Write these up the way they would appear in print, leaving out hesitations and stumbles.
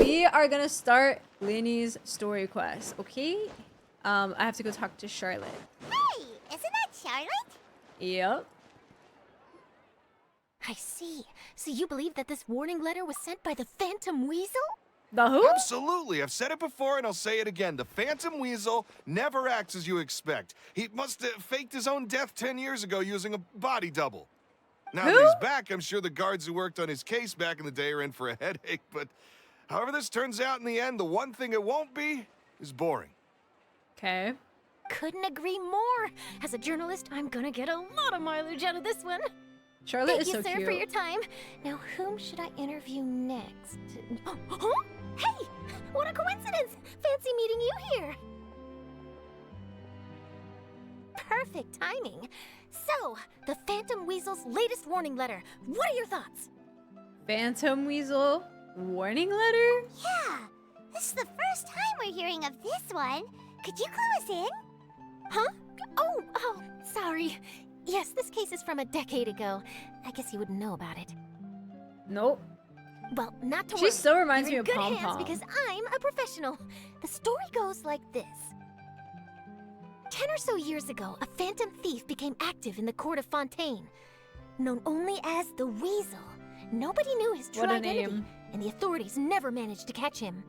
We are gonna start Lyney's story quest, okay? I have to go talk to Charlotte. Hey, isn't that Charlotte? Yep. I see. So you believe that this warning letter was sent by the Phantom Weasel? The who? Absolutely. I've said it before and I'll say it again. The Phantom Weasel never acts as you expect. He must have faked his own death 10 years ago using a body double. Now that he's back, I'm sure the guards who worked on his case back in the day are in for a headache, but however this turns out in the end, the one thing it won't be is boring. Okay. Couldn't agree more. As a journalist, I'm gonna get a lot of mileage out of this one. Charlotte Thank is you, so sir, cute. for your time. Now, whom should I interview next? Huh? Hey, what a coincidence! Fancy meeting you here. Perfect timing. So, the Phantom Weasel's latest warning letter. What are your thoughts? Phantom Weasel warning letter? Yeah, this is the first time we're hearing of this one. Could you clue us in? Huh? Oh, sorry. Yes, this case is from a decade ago. I guess you wouldn't know about it. Nope. Well, not to She worry. still reminds You're me in of good Pom hands Pom. because I'm a professional. The story goes like this. 10 or so years ago, a phantom thief became active in the court of Fontaine. Known only as the Weasel. Nobody knew his true What a identity, name. and the authorities never managed to catch him.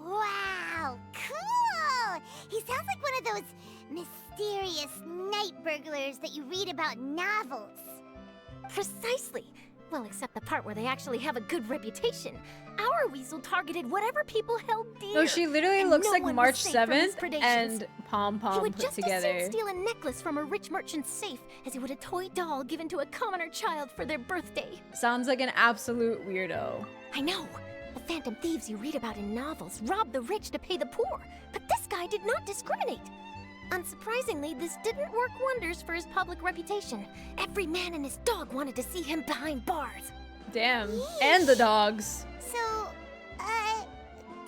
Wow, cool! He sounds like one of those mysterious night burglars that you read about in novels. Precisely. Well, except the part where they actually have a good reputation. Our Weasel targeted whatever people held dear. No, she literally and looks no like one was March safe from his 7th predations. and Pom He Pom would put just as together. soon steal a necklace from a rich merchant's safe as he would a toy doll given to a commoner child for their birthday. Sounds like an absolute weirdo. I know. The phantom thieves you read about in novels rob the rich to pay the poor, but this guy did not discriminate. Unsurprisingly, this didn't work wonders for his public reputation. Every man and his dog wanted to see him behind bars. Damn. And the dogs. So,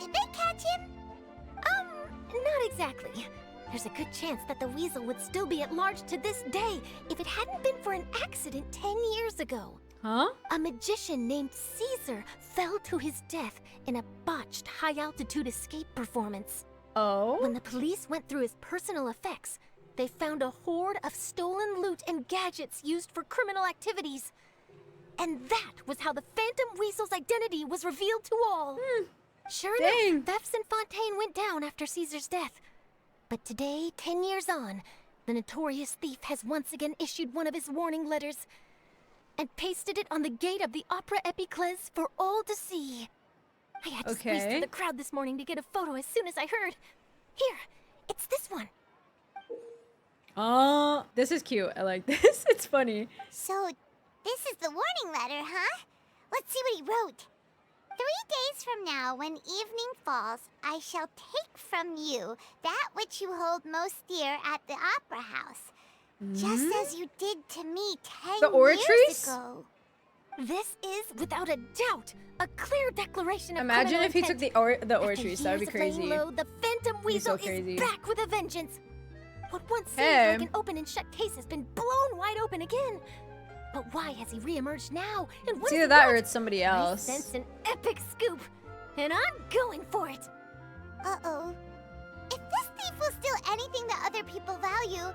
did they catch him? Not exactly. There's a good chance that the Weasel would still be at large to this day if it hadn't been for an accident 10 years ago. Huh? A magician named Caesar fell to his death in a botched high-altitude escape performance. Oh? When the police went through his personal effects, they found a hoard of stolen loot and gadgets used for criminal activities. And that was how the Phantom Weasel's identity was revealed to all. Sure Dang. enough, thefts in Fontaine went down after Caesar's death. But today, 10 years on, the notorious thief has once again issued one of his warning letters and pasted it on the gate of the Opera Epiclese for all to see. I had to squeeze Okay. through the crowd this morning to get a photo as soon as I heard. Here, it's this one. Oh, this is cute. I like this. It's funny. So, this is the warning letter, huh? Let's see what he wrote. 3 days from now, when evening falls, I shall take from you that which you hold most dear at the opera house. Just as you did to me 10 The Oratrice? years ago. This is, without a doubt, a clear declaration of Imagine criminal if he took intent. the After Oratrice. That would be years of laying crazy. low, the Phantom Be so Weasel crazy. is back with a vengeance. What once seemed Hey. like an open and shut case has been blown wide open again. But why has he reemerged now? And what It's does either he that or want? it's somebody I else. sense an epic scoop, and I'm going for it. Uh-oh. If this thief will steal anything that other people value,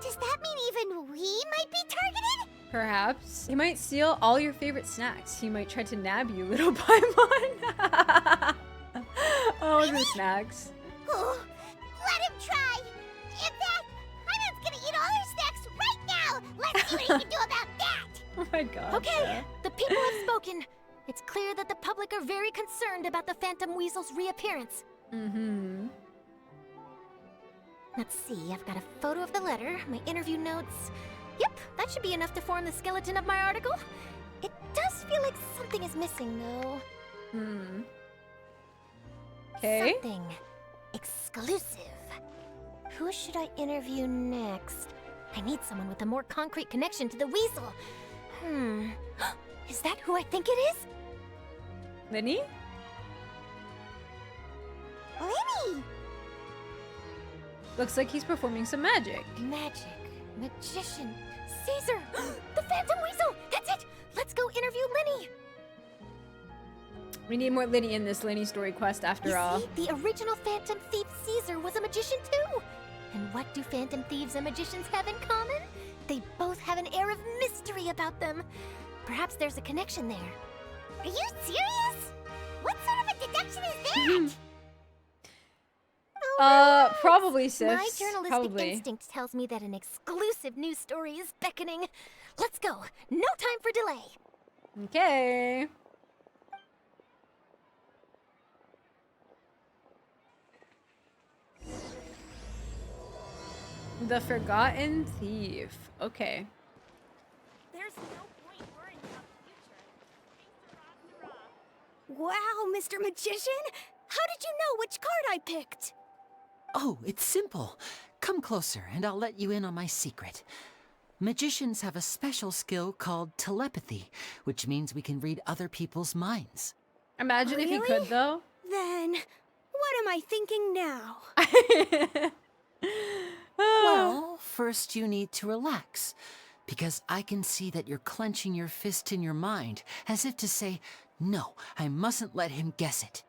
does that mean even we might be targeted? Perhaps. He might steal all your favorite snacks. He might try to nab you, little Paimon. Oh, the snacks. Oh, let him try. In fact, Paimon's gonna eat all her snacks right now. Let's see what he can do about that. Oh my god. Okay, the people have spoken. It's clear that the public are very concerned about the Phantom Weasel's reappearance. Mm-hmm. Let's see, I've got a photo of the letter, my interview notes. Yep, that should be enough to form the skeleton of my article. It does feel like something is missing, though. Hmm. Okay. Something exclusive. Who should I interview next? I need someone with a more concrete connection to the Weasel. Is that who I think it is? Lyney? Lyney! Looks like he's performing some magic. Magic. Magician. Caesar! The Phantom Weasel! That's it! Let's go interview Lyney! We need more Lyney in this Lyney story quest after all. You see, the original Phantom Thief Caesar was a magician too. And what do Phantom Thieves and magicians have in common? They both have an air of mystery about them. Perhaps there's a connection there. Are you serious? What sort of a deduction is that? Probably, sis. My journalistic Probably. instinct tells me that an exclusive news story is beckoning. Let's go. No time for delay. Okay. The Forgotten Thief. Okay. There's no point worrying about the future. Wow, Mr. Magician! How did you know which card I picked? Oh, it's simple. Come closer and I'll let you in on my secret. Magicians have a special skill called telepathy, which means we can read other people's minds. Imagine if he could, Really? though. Then, what am I thinking now? Well, first you need to relax, because I can see that you're clenching your fist in your mind, as if to say, no, I mustn't let him guess it.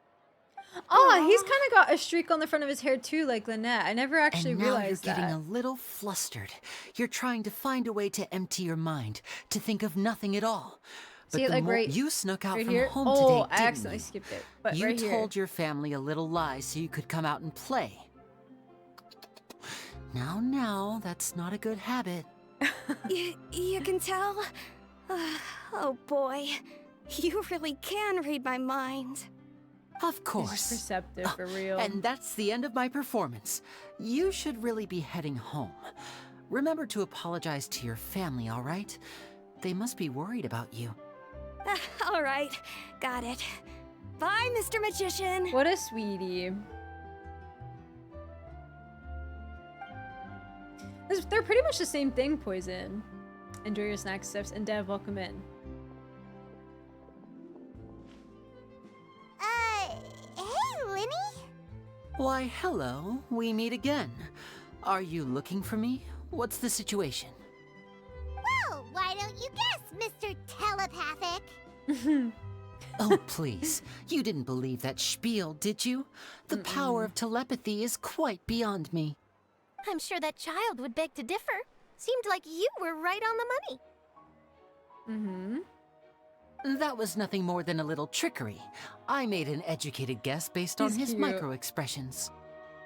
Oh, he's kind of got a streak on the front of his hair too, like Lynette. I never actually And now realized you're getting that. a little flustered. You're trying to find a way to empty your mind, to think of nothing at all. But See, the like more right- you snuck out right from here? home Oh, today, I didn't accidentally you? skipped it. But You right here. told your family a little lie so you could come out and play. Now, that's not a good habit. You can tell? Oh boy, you really can read my mind. Of He's course. just perceptive for real. And that's the end of my performance. You should really be heading home. Remember to apologize to your family, all right? They must be worried about you. All right, got it. Bye, Mr. Magician. What a sweetie. They're pretty much the same thing, Poison. Enjoy your snack steps, and Dev, welcome in. Hey, Lyney? Why, hello. We meet again. Are you looking for me? What's the situation? Well, why don't you guess, Mr. Telepathic? Oh, please. You didn't believe that spiel, did you? The power of telepathy is quite beyond me. I'm sure that child would beg to differ. Seemed like you were right on the money. That was nothing more than a little trickery. I made an educated guess based on He's his cute. micro-expressions.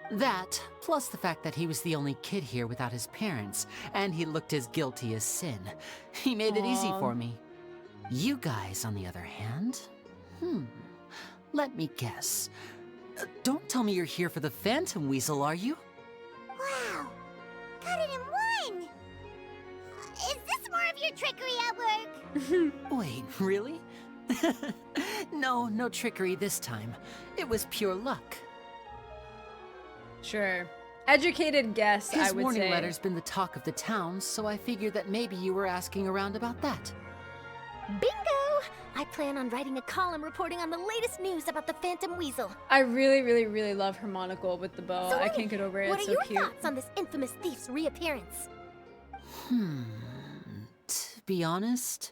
That, plus the fact that he was the only kid here without his parents, and he looked as guilty as sin. He made it easy Aw. for me. You guys, on the other hand, let me guess. Don't tell me you're here for the Phantom Weasel, are you? Wow, got it in one! Is this more of your trickery at work? Wait, really? No trickery this time. It was pure luck. Sure. Educated guess, I His would warning say. letter's been the talk of the town, so I figured that maybe you were asking around about that. Bingo! I plan on writing a column reporting on the latest news about the Phantom Weasel. I really, really, really love her monocle with the bow. So I Lyney, can't get over it. What It's are so your cute. thoughts on this infamous thief's reappearance? To be honest,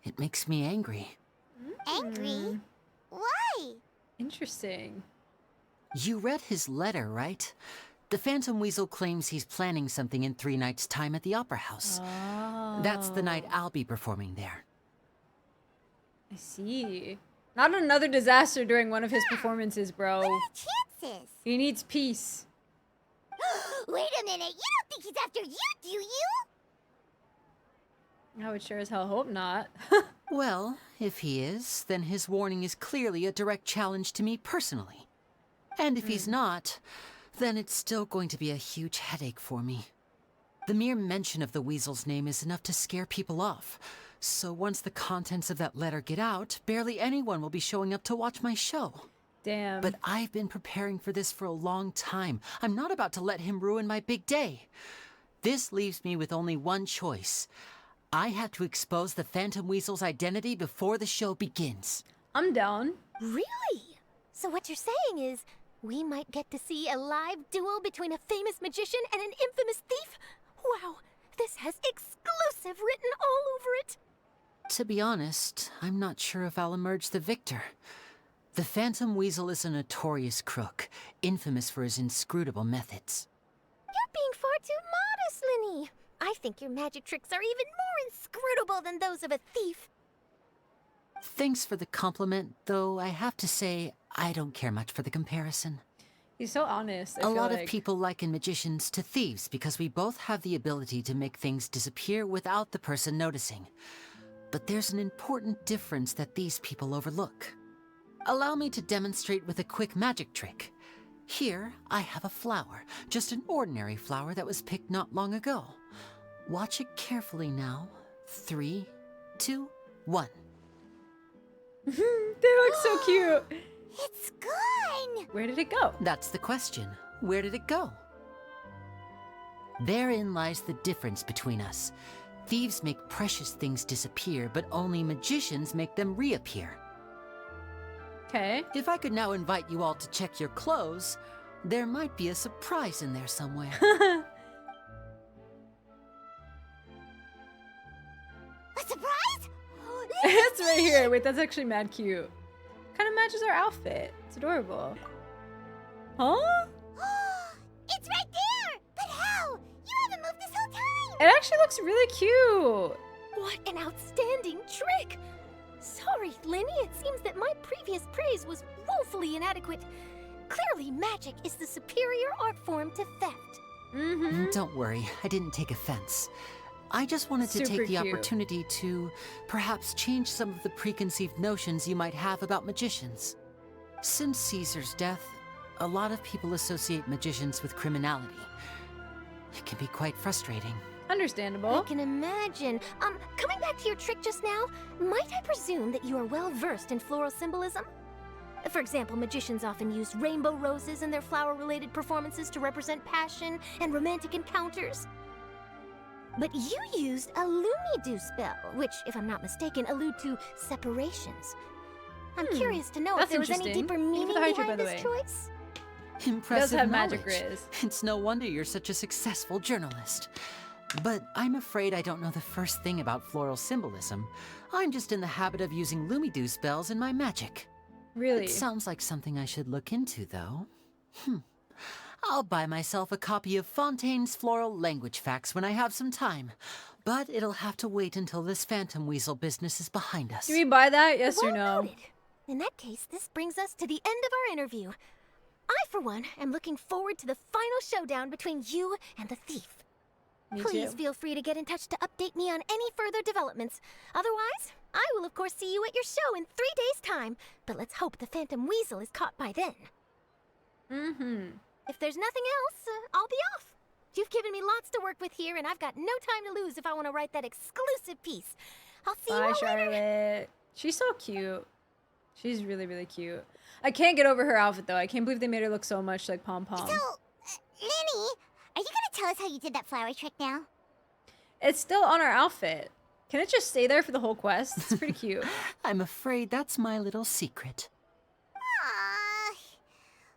it makes me angry. Angry? Why? Interesting. You read his letter, right? The Phantom Weasel claims he's planning something in 3 nights' time at the Opera House. That's the night I'll be performing there. I see. Not another disaster during one of his performances, bro. What are the chances? He needs peace. Wait a minute, you don't think he's after you, do you? I would sure as hell hope not. Well, if he is, then his warning is clearly a direct challenge to me personally. And if he's not, then it's still going to be a huge headache for me. The mere mention of the Weasel's name is enough to scare people off. So once the contents of that letter get out, barely anyone will be showing up to watch my show. Damn. But I've been preparing for this for a long time. I'm not about to let him ruin my big day. This leaves me with only one choice. I have to expose the Phantom Weasel's identity before the show begins. I'm down. Really? So what you're saying is, we might get to see a live duel between a famous magician and an infamous thief? Wow, this has exclusive written all over it. To be honest, I'm not sure if I'll emerge the victor. The Phantom Weasel is a notorious crook, infamous for his inscrutable methods. You're being far too modest, Lyney. I think your magic tricks are even more inscrutable than those of a thief. Thanks for the compliment, though I have to say, I don't care much for the comparison. He's so honest. I A feel lot like. of people liken magicians to thieves because we both have the ability to make things disappear without the person noticing. But there's an important difference that these people overlook. Allow me to demonstrate with a quick magic trick. Here, I have a flower, just an ordinary flower that was picked not long ago. Watch it carefully now. 3, 2, 1. They look so cute. It's gone! Where did it go? That's the question. Where did it go? Therein lies the difference between us. Thieves make precious things disappear, but only magicians make them reappear. Okay. If I could now invite you all to check your clothes, there might be a surprise in there somewhere. A surprise? It's right here. Wait, that's actually mad cute. Kind of matches our outfit. It's adorable. Huh? It's right there! But how? You haven't moved this whole time! It actually looks really cute. What an outstanding trick! Sorry, Lyney, it seems that my previous praise was woefully inadequate. Clearly, magic is the superior art form to theft. Mm-hmm. Don't worry, I didn't take offense. I just wanted to Super take the cute. opportunity to perhaps change some of the preconceived notions you might have about magicians. Since Caesar's death, a lot of people associate magicians with criminality. It can be quite frustrating. I Understandable. can imagine. Coming back to your trick just now, might I presume that you are well versed in floral symbolism? For example, magicians often use rainbow roses in their flower-related performances to represent passion and romantic encounters. But you used a Lumidu spell, which, if I'm not mistaken, allude to separations. I'm curious to know if That's there was any interesting. deeper Thank you meaning for the hydrate, behind by the this way. choice. Impressive have magic knowledge. riz. It's no wonder you're such a successful journalist. But I'm afraid I don't know the first thing about floral symbolism. I'm just in the habit of using Lumidu spells in my magic. Really? It sounds like something I should look into, though. I'll buy myself a copy of Fontaine's Floral Language Facts when I have some time. But it'll have to wait until this Phantom Weasel business is behind us. Do we buy that? Yes or Well no? noted. In that case, this brings us to the end of our interview. I, for one, am looking forward to the final showdown between you and the thief. Me Please too. feel free to get in touch to update me on any further developments. Otherwise, I will of course see you at your show in 3 days' time. But let's hope the Phantom Weasel is caught by then. Mm-hmm. If there's nothing else, I'll be off. You've given me lots to work with here, and I've got no time to lose if I want to write that exclusive piece. I'll see you Bye, all later. Charlotte. She's so cute. She's really, really cute. I can't get over her outfit, though. I can't believe they made her look so much like Pom Pom. So, Lyney, are you gonna tell us how you did that flower trick now? It's still on our outfit. Can it just stay there for the whole quest? It's pretty cute. I'm afraid that's my little secret. Aww.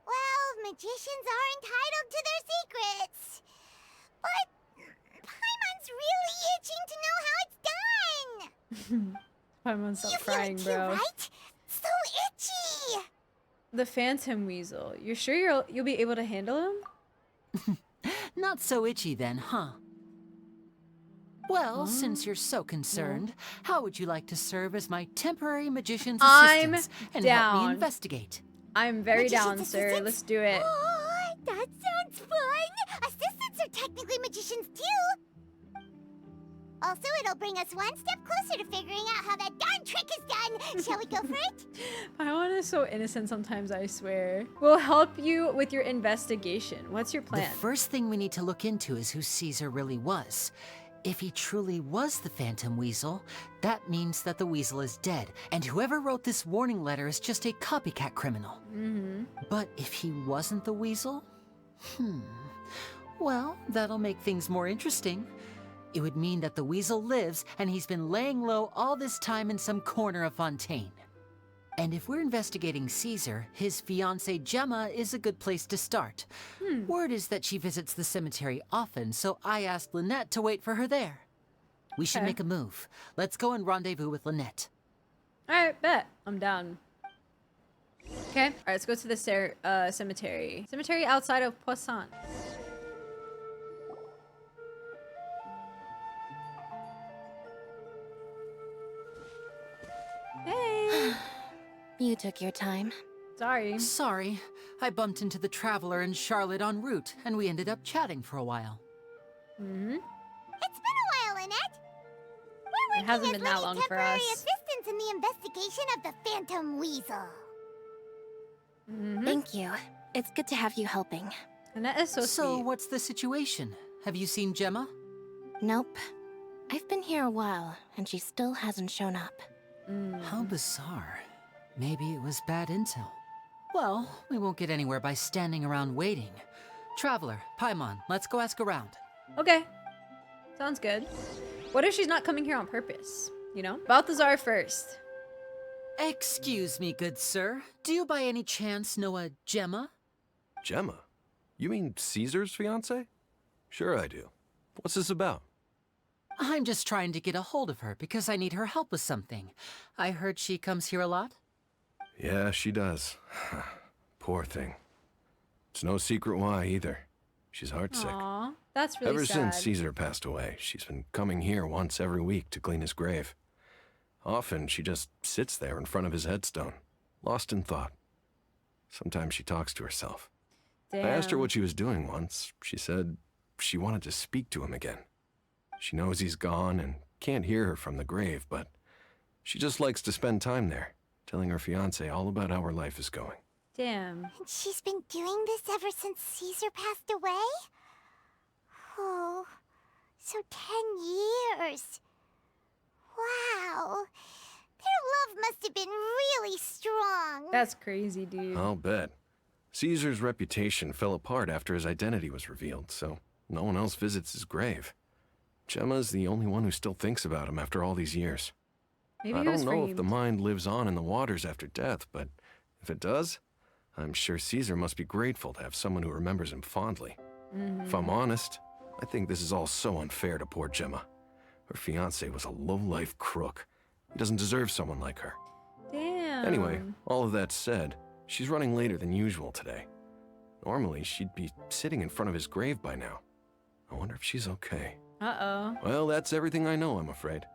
Well, magicians are entitled to their secrets. But Paimon's really itching to know how it's done. Paimon's stop You feel crying, it too, bro. right? So itchy. The Phantom Weasel. You're sure you'll be able to handle him? Not so itchy then, huh? Well, since you're so concerned, how would you like to serve as my temporary magician's I'm assistant and help me down. investigate? I'm very Magician's down, sir. assistants? Let's do it. Oh, that sounds fun. Assistants are technically magicians too. Also, it'll bring us one step closer to figuring out how that darn trick is done. Shall we go for it? Paimon is so innocent sometimes, I swear. We'll help you with your investigation. What's your plan? The first thing we need to look into is who Caesar really was. If he truly was the Phantom Weasel, that means that the Weasel is dead, and whoever wrote this warning letter is just a copycat criminal. But if he wasn't the Weasel? Well, that'll make things more interesting. It would mean that the Weasel lives, and he's been laying low all this time in some corner of Fontaine. And if we're investigating Caesar, his fiancée Gemma is a good place to start. Word is that she visits the cemetery often, so I asked Lynette to wait for her there. We should Okay. make a move. Let's go and rendezvous with Lynette. Alright, bet. I'm down. Okay. All right, let's go to the cemetery. Cemetery outside of Poisson. Hey. You took your time. Sorry. Sorry, I bumped into the Traveler and Charlotte en route, and we ended up chatting for a while. Mm-hmm. It's been a while, Annette. We're It hasn't working been as that long Lyney's for temporary us. assistants in the investigation of the Phantom Weasel. Mm-hmm. Thank you. It's good to have you helping. And that is so So, sweet. what's the situation? Have you seen Gemma? Nope. I've been here a while, and she still hasn't shown up. How bizarre. Maybe it was bad intel. Well, we won't get anywhere by standing around waiting. Traveler, Paimon, let's go ask around. Okay. Sounds good. What if she's not coming here on purpose? You know? Balthazar first. Excuse me, good sir. Do you by any chance know a Gemma? Gemma? You mean Caesar's fiance? Sure I do. What's this about? I'm just trying to get a hold of her because I need her help with something. I heard she comes here a lot. Yeah, she does. Poor thing. It's no secret why either. She's heartsick. Aw, that's really Ever sad. since Caesar passed away, she's been coming here once every week to clean his grave. Often she just sits there in front of his headstone, lost in thought. Sometimes she talks to herself. Damn. I asked her what she was doing once. She said she wanted to speak to him again. She knows he's gone and can't hear her from the grave, but she just likes to spend time there, telling her fiancé all about how her life is going. Damn. And she's been doing this ever since Caesar passed away? Oh, so 10 years. Wow. Their love must have been really strong. That's crazy, dude. I'll bet. Caesar's reputation fell apart after his identity was revealed, so no one else visits his grave. Gemma's the only one who still thinks about him after all these years. Maybe I he was don't know if framed. the mind lives on in the waters after death, but if it does, I'm sure Caesar must be grateful to have someone who remembers him fondly. If I'm honest, I think this is all so unfair to poor Gemma. Her fiancé was a low-life crook. He doesn't deserve someone like her. Damn. Anyway, all of that said, she's running later than usual today. Normally, she'd be sitting in front of his grave by now. I wonder if she's okay. Uh-oh. Well, that's everything I know, I'm afraid.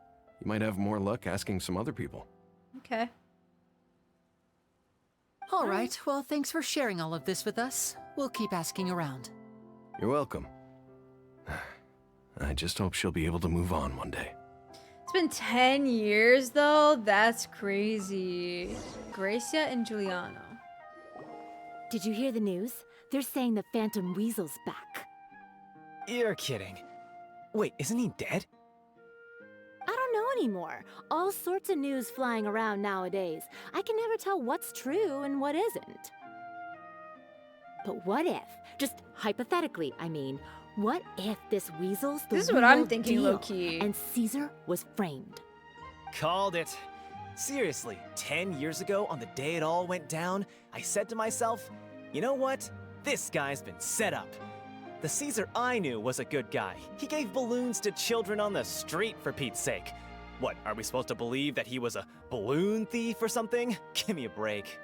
You might have more luck asking some other people. Okay. All right, well, thanks for sharing all of this with us. We'll keep asking around. You're welcome. I just hope she'll be able to move on one day. It's been 10 years, though. That's crazy. Gracia and Giuliano. Did you hear the news? They're saying the Phantom Weasel's back. You're kidding. Wait, isn't he dead? I don't know anymore. All sorts of news flying around nowadays. I can never tell what's true and what isn't. But what if, just hypothetically, I mean, what if this weasel's the This is what I'm real thinking, deal, low-key. and Caesar was framed? Called it. Seriously, 10 years ago, on the day it all went down, I said to myself, you know what? This guy's been set up. The Caesar I knew was a good guy. He gave balloons to children on the street, for Pete's sake. What, are we supposed to believe that he was a balloon thief or something? Give me a break.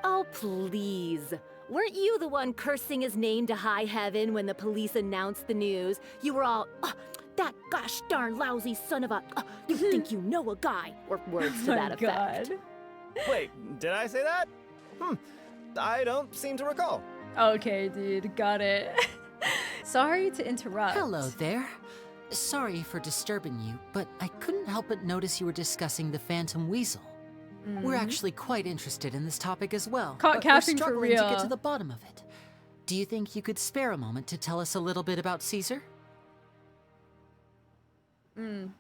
Oh, please. Weren't you the one cursing his name to high heaven when the police announced the news? You were all, that gosh darn lousy son of a, you think you know a guy, or words to that effect. God. Wait, did I say that? I don't seem to recall. Okay, dude. Got it. Sorry to interrupt. Hello there. Sorry for disturbing you, but I couldn't help but notice you were discussing the Phantom Weasel. We're actually quite interested in this topic as well. Caught but we're capping for struggling to get real. to the bottom of it. Do you think you could spare a moment to tell us a little bit about Caesar?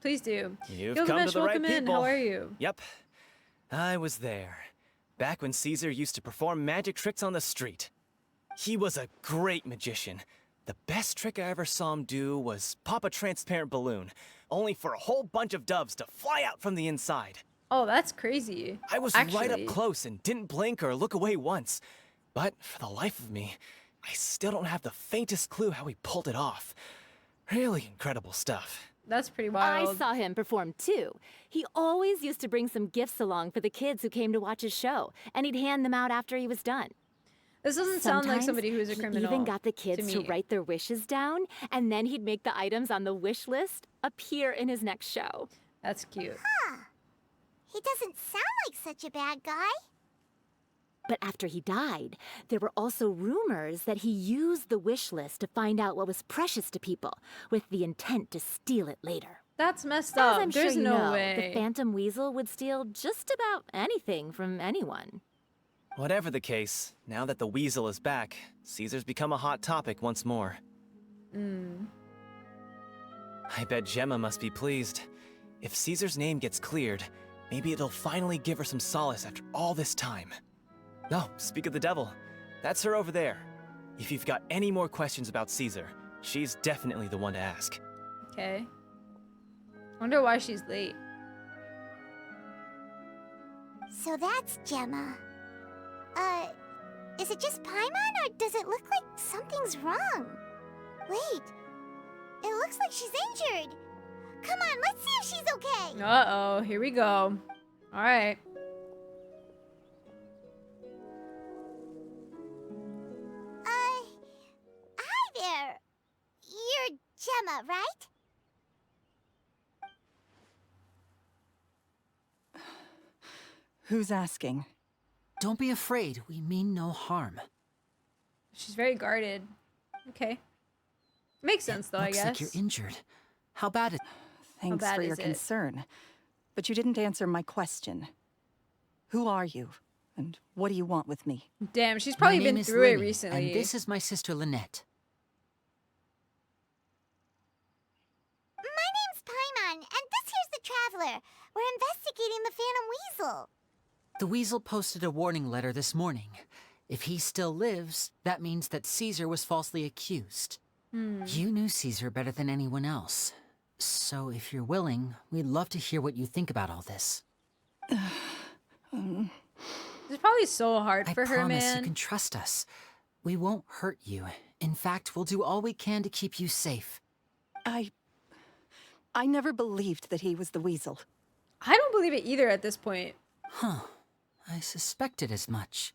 Please do. You've Gilgamesh, come to the right welcome in. people. How are you? Yep. I was there. Back when Caesar used to perform magic tricks on the street. He was a great magician. The best trick I ever saw him do was pop a transparent balloon, only for a whole bunch of doves to fly out from the inside. Oh, that's crazy. I was right up close and didn't blink or look away once. But for the life of me, I still don't have the faintest clue how he pulled it off. Really incredible stuff. That's pretty I wild. saw him perform too. He always used to bring some gifts along for the kids who came to watch his show, and he'd hand them out after he was done. This doesn't sound like Sometimes somebody who's a criminal. He even got the kids to to me. write their wishes down, and then he'd make the items on the wish list appear in his next show. That's cute. He doesn't sound like such a bad guy. But after he died, there were also rumors that he used the wish list to find out what was precious to people, with the intent to steal it later. That's messed As up. I'm There's sure you no know, way. the Phantom Weasel would steal just about anything from anyone. Whatever the case, now that the weasel is back, Caesar's become a hot topic once more. I bet Gemma must be pleased. If Caesar's name gets cleared, maybe it'll finally give her some solace after all this time. Oh, speak of the devil. That's her over there. If you've got any more questions about Caesar, she's definitely the one to ask. Okay. Wonder why she's late. So that's Gemma. Is it just Paimon, or does it look like something's wrong? Wait, it looks like she's injured. Come on, let's see if she's okay. Uh-oh, here we go. All right. Hi there. You're Gemma, right? Who's asking? Don't be afraid. We mean no harm. She's very guarded. Okay. Makes sense, though, I Looks guess. like you're injured. How bad is... Thanks bad for your is it? concern. But you didn't answer my question. Who are you? And what do you want with me? Damn, she's probably My name been is through it Lyney, recently. And this is my sister Lynette. My name's Paimon, and this here's the Traveler. We're investigating the Phantom Weasel. The weasel posted a warning letter this morning. If he still lives, that means that Caesar was falsely accused. You knew Caesar better than anyone else. So if you're willing, we'd love to hear what you think about all this. It's probably so hard I for her, promise you man. can trust us. We won't hurt you. In fact, we'll do all we can to keep you safe. I never believed that he was the weasel. I don't believe it either at this point. Huh. I suspected as much.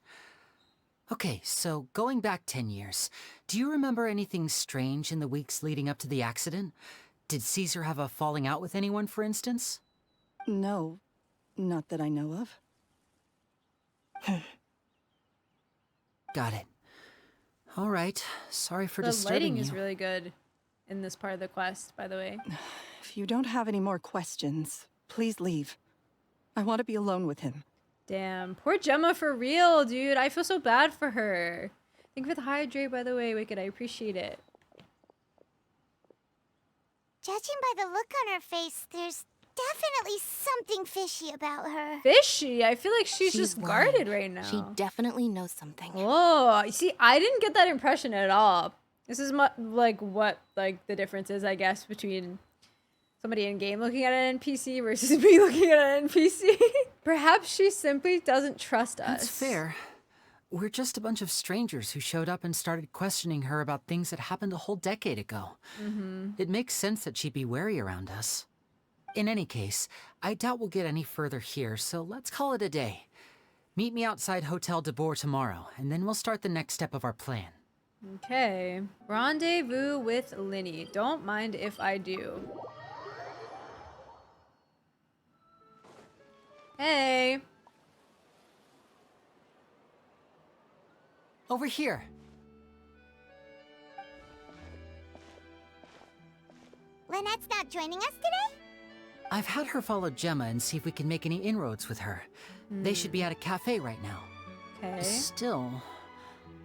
Okay, so going back 10 years, do you remember anything strange in the weeks leading up to the accident? Did Caesar have a falling out with anyone, for instance? No, not that I know of. Got it. All right. Sorry for The disturbing lighting you. is really good in this part of the quest, by the way. If you don't have any more questions, please leave. I want to be alone with him. Damn, poor Gemma for real, dude. I feel so bad for her. Thank you for the hydrate, by the way, Wicked. I appreciate it. Judging by the look on her face, there's definitely something fishy about her. Fishy. I feel like she's just lying. guarded right now. She definitely knows something. Oh, you see, I didn't get that impression at all. This is like what the difference is, I guess, between somebody in game looking at an NPC versus me looking at an NPC. Perhaps she simply doesn't trust us. That's fair. We're just a bunch of strangers who showed up and started questioning her about things that happened a whole decade ago. It makes sense that she'd be wary around us. In any case, I doubt we'll get any further here, so let's call it a day. Meet me outside Hotel de Boer tomorrow, and then we'll start the next step of our plan. Okay. Rendezvous with Lyney. Don't mind if I do. Hey. Over here. Lynette's not joining us today? I've had her follow Gemma and see if we can make any inroads with her. They should be at a cafe right now. Okay. Still,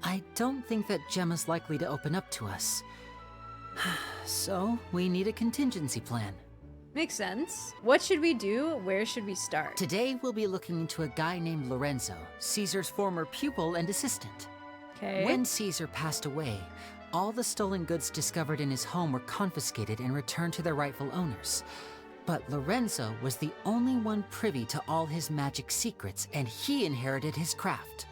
I don't think that Gemma's likely to open up to us. So, we need a contingency plan. Makes sense. What should we do? Where should we start? Today, we'll be looking into a guy named Lorenzo, Caesar's former pupil and assistant. Okay. When Caesar passed away, all the stolen goods discovered in his home were confiscated and returned to their rightful owners. But Lorenzo was the only one privy to all his magic secrets, and he inherited his craft.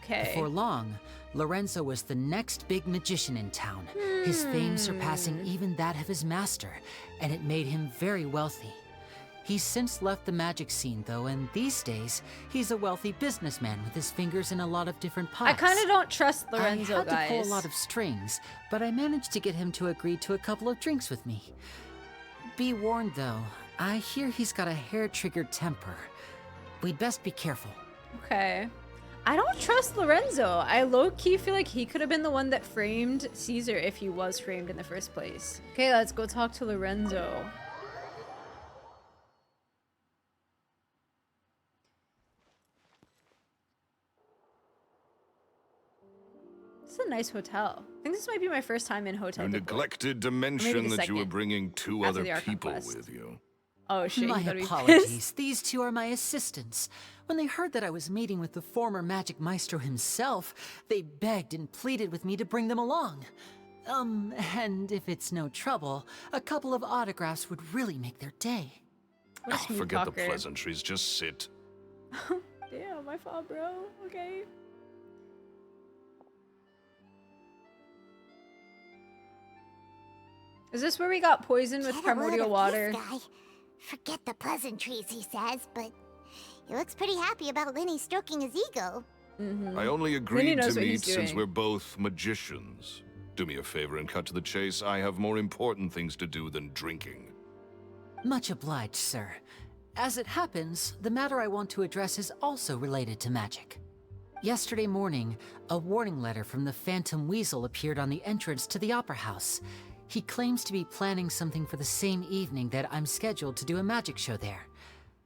Okay. Before long, Lorenzo was the next big magician in town, his fame surpassing even that of his master, and it made him very wealthy. He's since left the magic scene, though, and these days, he's a wealthy businessman with his fingers in a lot of different pots. I kind of don't trust Lorenzo, I had guys. to pull a lot of strings, but I managed to get him to agree to a couple of drinks with me. Be warned, though, I hear he's got a hair-triggered temper. We'd best be careful. Okay. I don't trust Lorenzo. I low-key feel like he could have been the one that framed Caesar if he was framed in the first place. Okay, let's go talk to Lorenzo. It's a nice hotel. I think this might be my first time in hotel. You before. neglected to mention that you were second, bringing two after other the Archon people quest. with you. Oh shit, My you gotta be apologies. pissed. These two are my assistants. When they heard that I was meeting with the former magic maestro himself, they begged and pleaded with me to bring them along. And if it's no trouble, a couple of autographs would really make their day. What a Oh, smooth forget the talker. pleasantries, just sit. Damn, my fault, bro. Okay. Is this where we got poisoned with Get a word primordial of water? this guy. Forget the pleasantries, he says, but he looks pretty happy about Lyney stroking his ego. I only agreed knows to what meet he's since doing. we're both magicians. Do me a favor and cut to the chase. I have more important things to do than drinking. Much obliged, sir. As it happens, the matter I want to address is also related to magic. Yesterday morning, a warning letter from the Phantom Weasel appeared on the entrance to the Opera House. He claims to be planning something for the same evening that I'm scheduled to do a magic show there.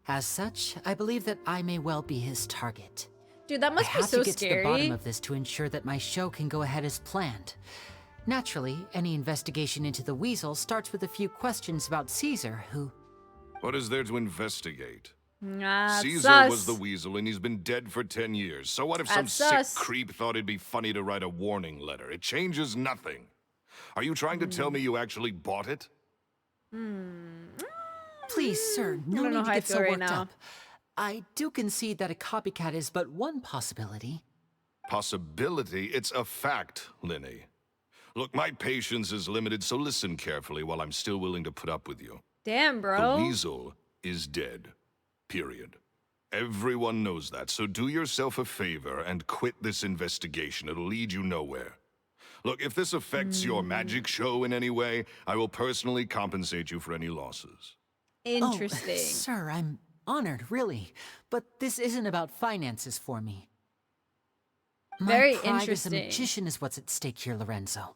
As such, I believe that I may well be his target. Dude, that must I be have so to get to the bottom scary. of this to ensure that my show can go ahead as planned. Naturally, any investigation into the Weasel starts with a few questions about Caesar, who... What is there to investigate? Nah, Caesar sus. was the weasel, and he's been dead for 10 years. So what if That's some sus. sick creep thought it'd be funny to write a warning letter? It changes nothing. Are you trying to tell me you actually bought it? Please, sir, no don't know need how to I get feel so right worked now. up. I do concede that a copycat is but one possibility. Possibility? It's a fact, Lyney. Look, my patience is limited, so listen carefully while I'm still willing to put up with you. Damn, bro. The weasel is dead. Period. Everyone knows that, so do yourself a favor and quit this investigation. It'll lead you nowhere. Look, if this affects your magic show in any way, I will personally compensate you for any losses. Interesting. Oh, sir, I'm honored, really. But this isn't about finances for me. My Very pride as a interesting. magician is what's at stake here, Lorenzo.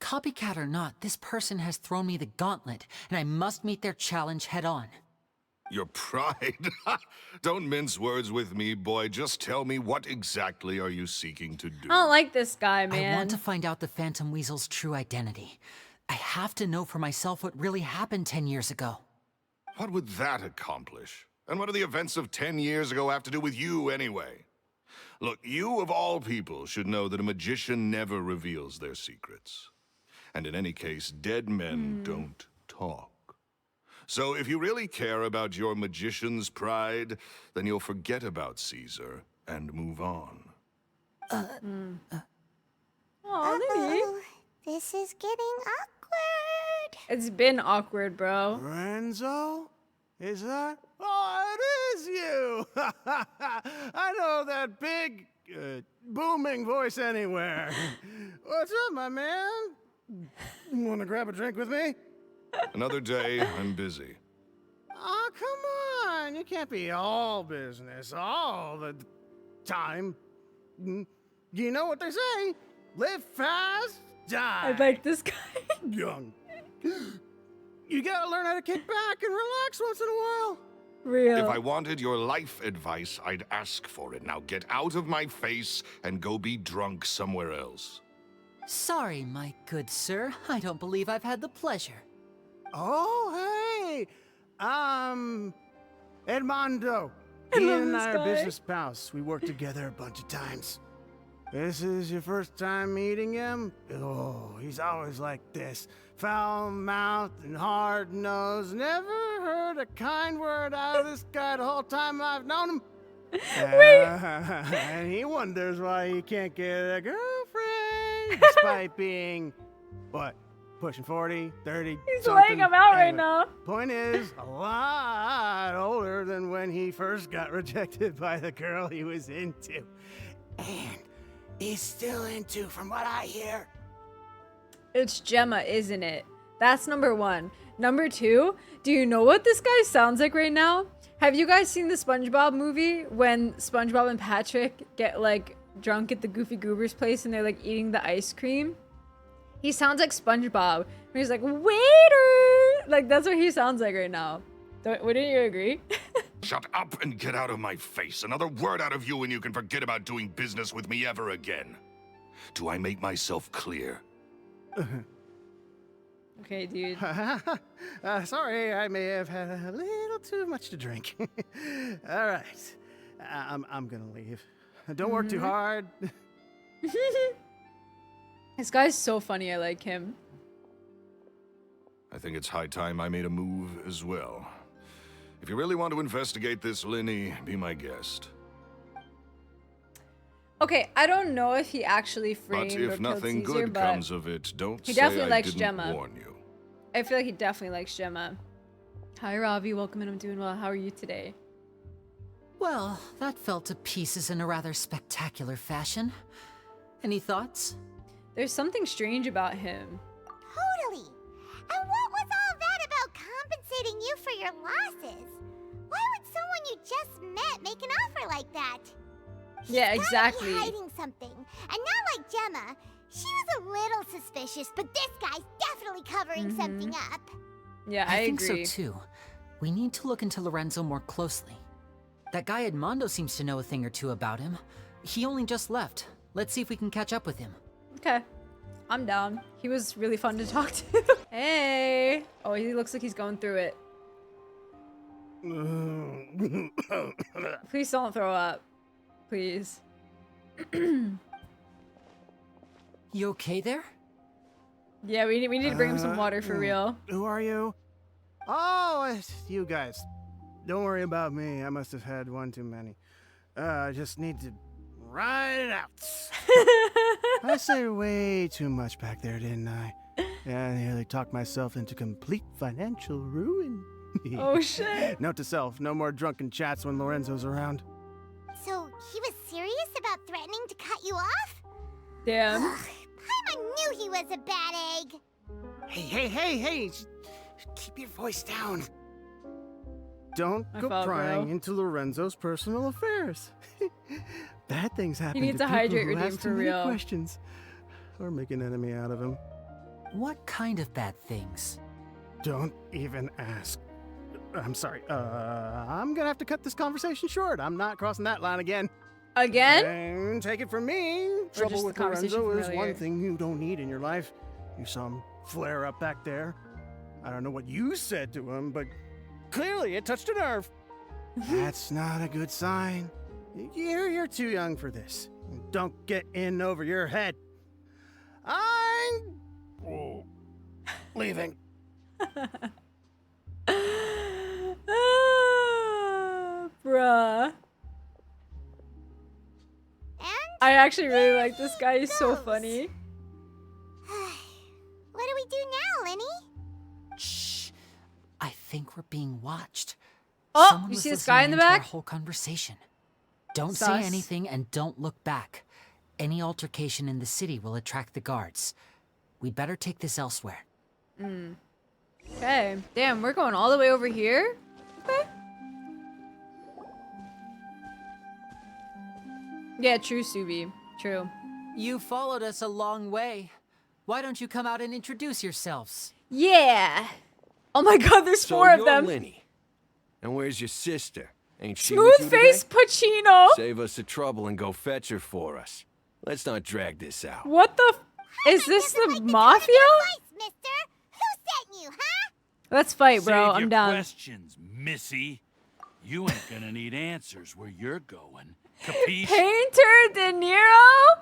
Copycat or not, this person has thrown me the gauntlet, and I must meet their challenge head on. Your pride? Don't mince words with me, boy. Just tell me, what exactly are you seeking to do? I don't like this guy, man. I want to find out the Phantom Weasel's true identity. I have to know for myself what really happened 10 years ago. What would that accomplish? And what do the events of 10 years ago have to do with you, anyway? Look, you of all people should know that a magician never reveals their secrets. And in any case, dead men don't talk. So if you really care about your magician's pride, then you'll forget about Caesar and move on. Aw, Lyney. Oh, this is getting awkward. It's been awkward, bro. Lorenzo? Is that? Oh, it is you! I know that big, booming voice anywhere. What's up, my man? Want to grab a drink with me? Another day, I'm busy. Oh, come on. You can't be all business all the time. You know what they say? Live fast, die I like this guy. young. You gotta learn how to kick back and relax once in a while. Real. If I wanted your life advice, I'd ask for it. Now get out of my face and go be drunk somewhere else. Sorry, my good sir. I don't believe I've had the pleasure. Oh, hey! Edmondo. I He love and this I guy. are business pals. We worked together a bunch of times. This is your first time meeting him? Oh, he's always like this. Foul-mouthed and hard-nosed. Never heard a kind word out of this guy the whole time I've known him. And he wonders why he can't get a girlfriend despite being, what, pushing 40, 30, He's something. laying him out right Anyway, now. Point is, a lot older than when he first got rejected by the girl he was into. And he's still into, from what I hear. It's Gemma, isn't it? That's number one. Number two, do you know what this guy sounds like right now? Have you guys seen the SpongeBob movie when SpongeBob and Patrick get like drunk at the Goofy Goober's place and they're like eating the ice cream? He sounds like SpongeBob. He's like, waiter! Like, that's what he sounds like right now. Wouldn't you agree? Shut up and get out of my face. Another word out of you and you can forget about doing business with me ever again. Do I make myself clear? Okay, dude. Sorry, I may have had a little too much to drink. All right, I'm gonna leave. Don't work too hard. This guy's so funny. I like him. I think it's high time I made a move as well. If you really want to investigate this, Lyney, be my guest. Okay, I don't know if he actually framed But or if killed nothing Caesar, good but comes of it, don't he say definitely I likes didn't Gemma. warn you. I feel like he definitely likes Gemma. Hi, Ravi. Welcome, and I'm doing well. How are you today? Well, that fell to pieces in a rather spectacular fashion. Any thoughts? There's something strange about him. Totally. And what was all that about compensating you for your losses? Why would someone you just met make an offer like that? Yeah, He's exactly. gotta be hiding something. And not like Gemma. She was a little suspicious, but this guy's definitely covering something up. Yeah, I I think agree. so too. We need to look into Lorenzo more closely. That guy Edmondo seems to know a thing or two about him. He only just left. Let's see if we can catch up with him. Okay. I'm down. He was really fun to talk to. Hey. Oh, he looks like he's going through it. Please don't throw up. Please. You okay there? Yeah, we need to bring him some water for real. Who are you? Oh, it's you guys. Don't worry about me. I must have had one too many. I just need to ride it out. I said way too much back there, didn't I? Yeah, I nearly talked myself into complete financial ruin. Oh, shit. Note to self, no more drunken chats when Lorenzo's around. So he was serious about threatening to cut you off? Damn. Ugh, Paimon knew he was a bad egg. Hey, keep your voice down. Don't My go fault, prying bro. into Lorenzo's personal affairs. Bad things happen needs to to people hydrate who redeem ask for too many real. questions or make an enemy out of him. What kind of bad things? Don't even ask. I'm sorry. I'm gonna have to cut this conversation short. I'm not crossing that line again. Again? And take it from me, just trouble the with conversation Lorenzo from is earlier? one thing you don't need in your life. You saw him flare up back there. I don't know what you said to him, but clearly it touched a nerve. That's not a good sign. You're too young for this. Don't get in over your head. I'm leaving. Bruh. And I actually really like this guy. He's so Gross. funny. what do we do now, Lyney? Shh. I think we're being watched. Oh, Someone you was see this guy in the listening to our back? whole conversation. Don't Sus. say anything and don't look back. Any altercation in the city will attract the guards. We'd better take this elsewhere. Okay. Damn, we're going all the way over here? Okay. Yeah, true, Subi. True. You followed us a long way. Why don't you come out and introduce yourselves? Yeah. Oh my god, there's So four of you're them. Lyney. And where's your sister? Ain't she with you Smooth face today? Pacino. Save us the trouble and go fetch her for us. Let's not drag this out. What the is this the mafia? Advice, mister. Who sent you, huh? Let's fight, bro. Save I'm your down. questions, missy. You ain't gonna need answers where you're going. Capiche? Painter De Niro?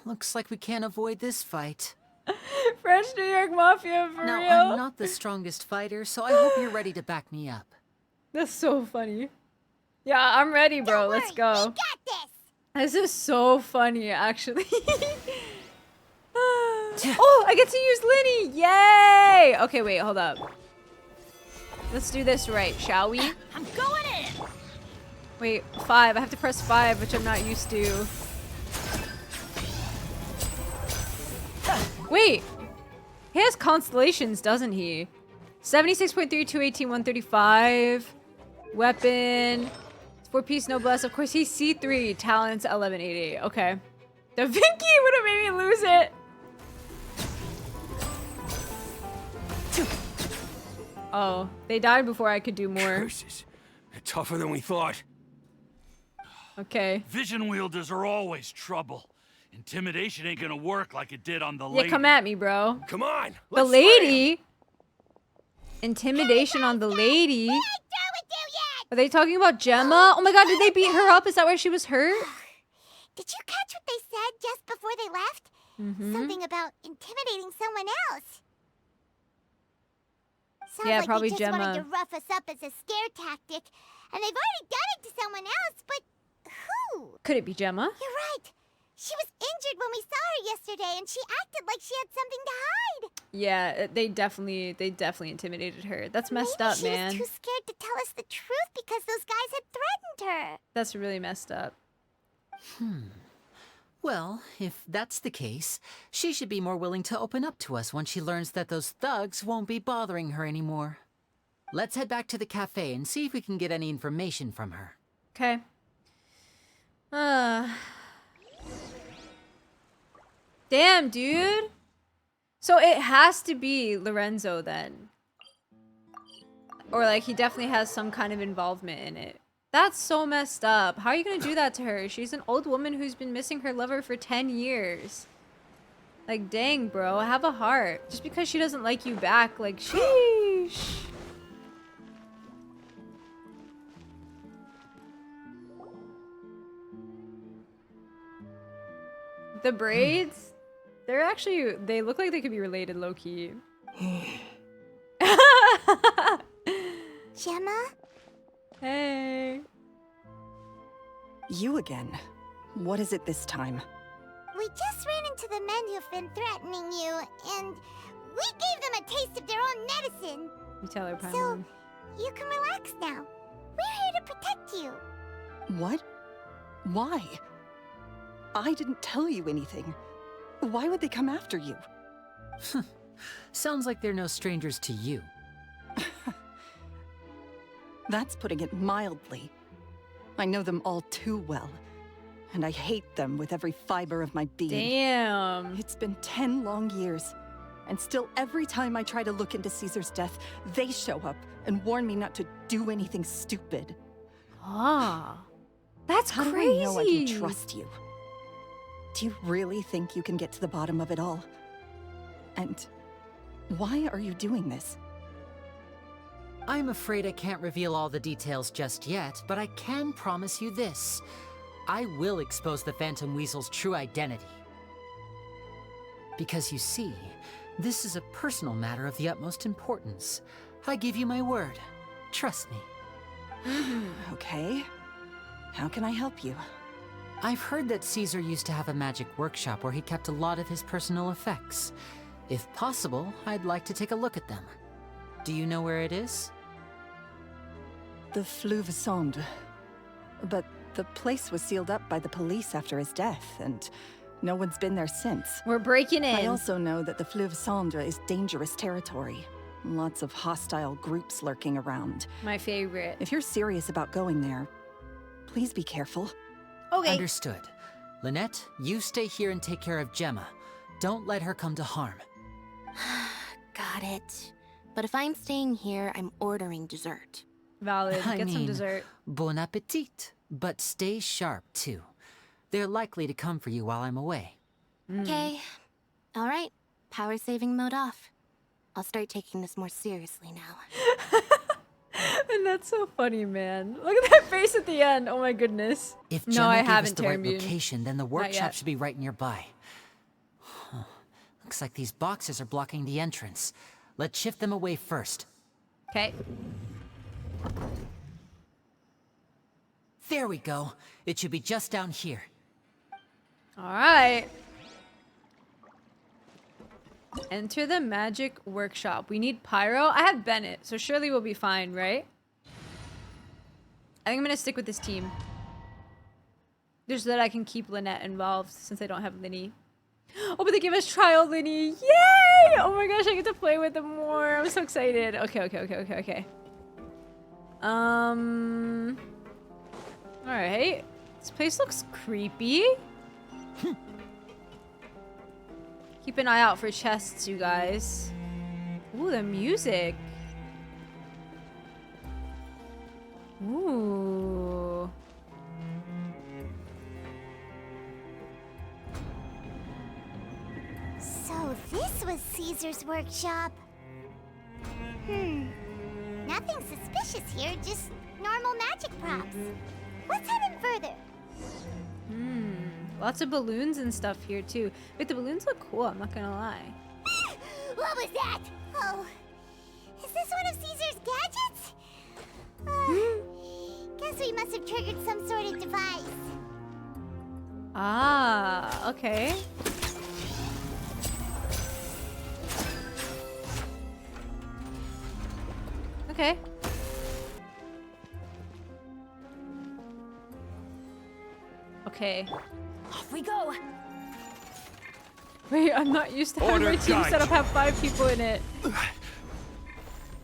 Looks like we can't avoid this fight. French New York Mafia for Now, real. I'm not the strongest fighter, so I hope you're ready to back me up. That's so funny. Yeah, I'm ready, bro. Let's go. We got this. This is so funny, actually. Oh, I get to use Lyney! Yay! Okay, wait, hold up. Let's do this right, shall we? I'm going in! Wait, 5. I have to press 5, which I'm not used to. Wait! He has constellations, doesn't he? 76.3, 218, 135. Weapon. 4-piece noblesse. Of course, he's C3. Talents, 1180. Okay. The Vinky would have made me lose it. Oh, they died before I could do more. Curses. They're tougher than we thought. Okay. Vision wielders are always trouble. Intimidation ain't gonna work like it did on the Yeah, lady. come at me, bro. Come on. The lady? Intimidation on the lady? Are they talking about Gemma? Oh my god, did they beat her up? Is that why she was hurt? Did you catch what they said just before they left? Something about intimidating someone else. Sounds Yeah, like probably they just wanted to Gemma. rough us up as a scare tactic, and they've already done it to someone else, but who? Could it be Gemma? You're right. She was injured when we saw her yesterday, and she acted like she had something to hide. Yeah, they definitely intimidated her. That's messed Maybe up, she man. was too scared to tell us the truth because those guys had threatened her. That's really messed up. Well, if that's the case, she should be more willing to open up to us once she learns that those thugs won't be bothering her anymore. Let's head back to the cafe and see if we can get any information from her. Okay. Damn, dude. So it has to be Lorenzo then. Or like he definitely has some kind of involvement in it. That's so messed up. How are you gonna do that to her? She's an old woman who's been missing her lover for 10 years. Like, dang, bro, have a heart. Just because she doesn't like you back, like, sheesh. The braids? They look like they could be related low-key. Gemma? Hey. You again. What is it this time? We just ran into the men who've been threatening you, and we gave them a taste of their own medicine. You tell her, So, Paimon. you can relax now. We're here to protect you. What? Why? I didn't tell you anything. Why would they come after you? Sounds like they're no strangers to you. That's putting it mildly. I know them all too well, and I hate them with every fiber of my being. Damn. It's been 10 long years, and still every time I try to look into Caesar's death, they show up and warn me not to do anything stupid. Ah. That's How crazy. do I know I can trust you? Do you really think you can get to the bottom of it all? And why are you doing this? I'm afraid I can't reveal all the details just yet, but I can promise you this. I will expose the Phantom Weasel's true identity. Because you see, this is a personal matter of the utmost importance. I give you my word. Trust me. Okay. How can I help you? I've heard that Caesar used to have a magic workshop where he kept a lot of his personal effects. If possible, I'd like to take a look at them. Do you know where it is? The Fleuve Sonde. But the place was sealed up by the police after his death, and no one's been there since. We're breaking in. I also know that the Fleuve Sonde is dangerous territory. Lots of hostile groups lurking around. My favorite. If you're serious about going there, please be careful. Okay. Understood. Lynette, you stay here and take care of Gemma. Don't let her come to harm. Got it. But if I'm staying here, I'm ordering dessert. Valid. I Get some mean, dessert. Bon appetit. But stay sharp, too. They're likely to come for you while I'm away. Okay. All right. Power saving mode off. I'll start taking this more seriously now. And that's so funny, man. Look at that face at the end. Oh my goodness. If No, Gemma I gave us haven't, the right Terramune. location, then the Not workshop yet. should be right nearby. Looks like these boxes are blocking the entrance. Let's shift them away first. Okay. There we go. It should be just down here. All right. Enter the magic workshop. We need Pyro. I have Bennett, so surely we'll be fine, right? I think I'm gonna stick with this team. Just so that I can keep Lynette involved since I don't have Lyney. Oh, but they give us trial Lyney. Yay! Oh my gosh, I get to play with them more. I'm so excited. Okay. Alright. This place looks creepy. Keep an eye out for chests, you guys. Ooh, the music. Ooh. So this was Caesar's workshop. Nothing suspicious here, just normal magic props. Let's head in further. Lots of balloons and stuff here too. Wait, the balloons look cool, I'm not gonna lie. What was that? Oh, is this one of Caesar's gadgets? Guess we must have triggered some sort of device. Ah, okay. Okay. Okay. Off we go. Wait, I'm not used to having my team setup have 5 people in it.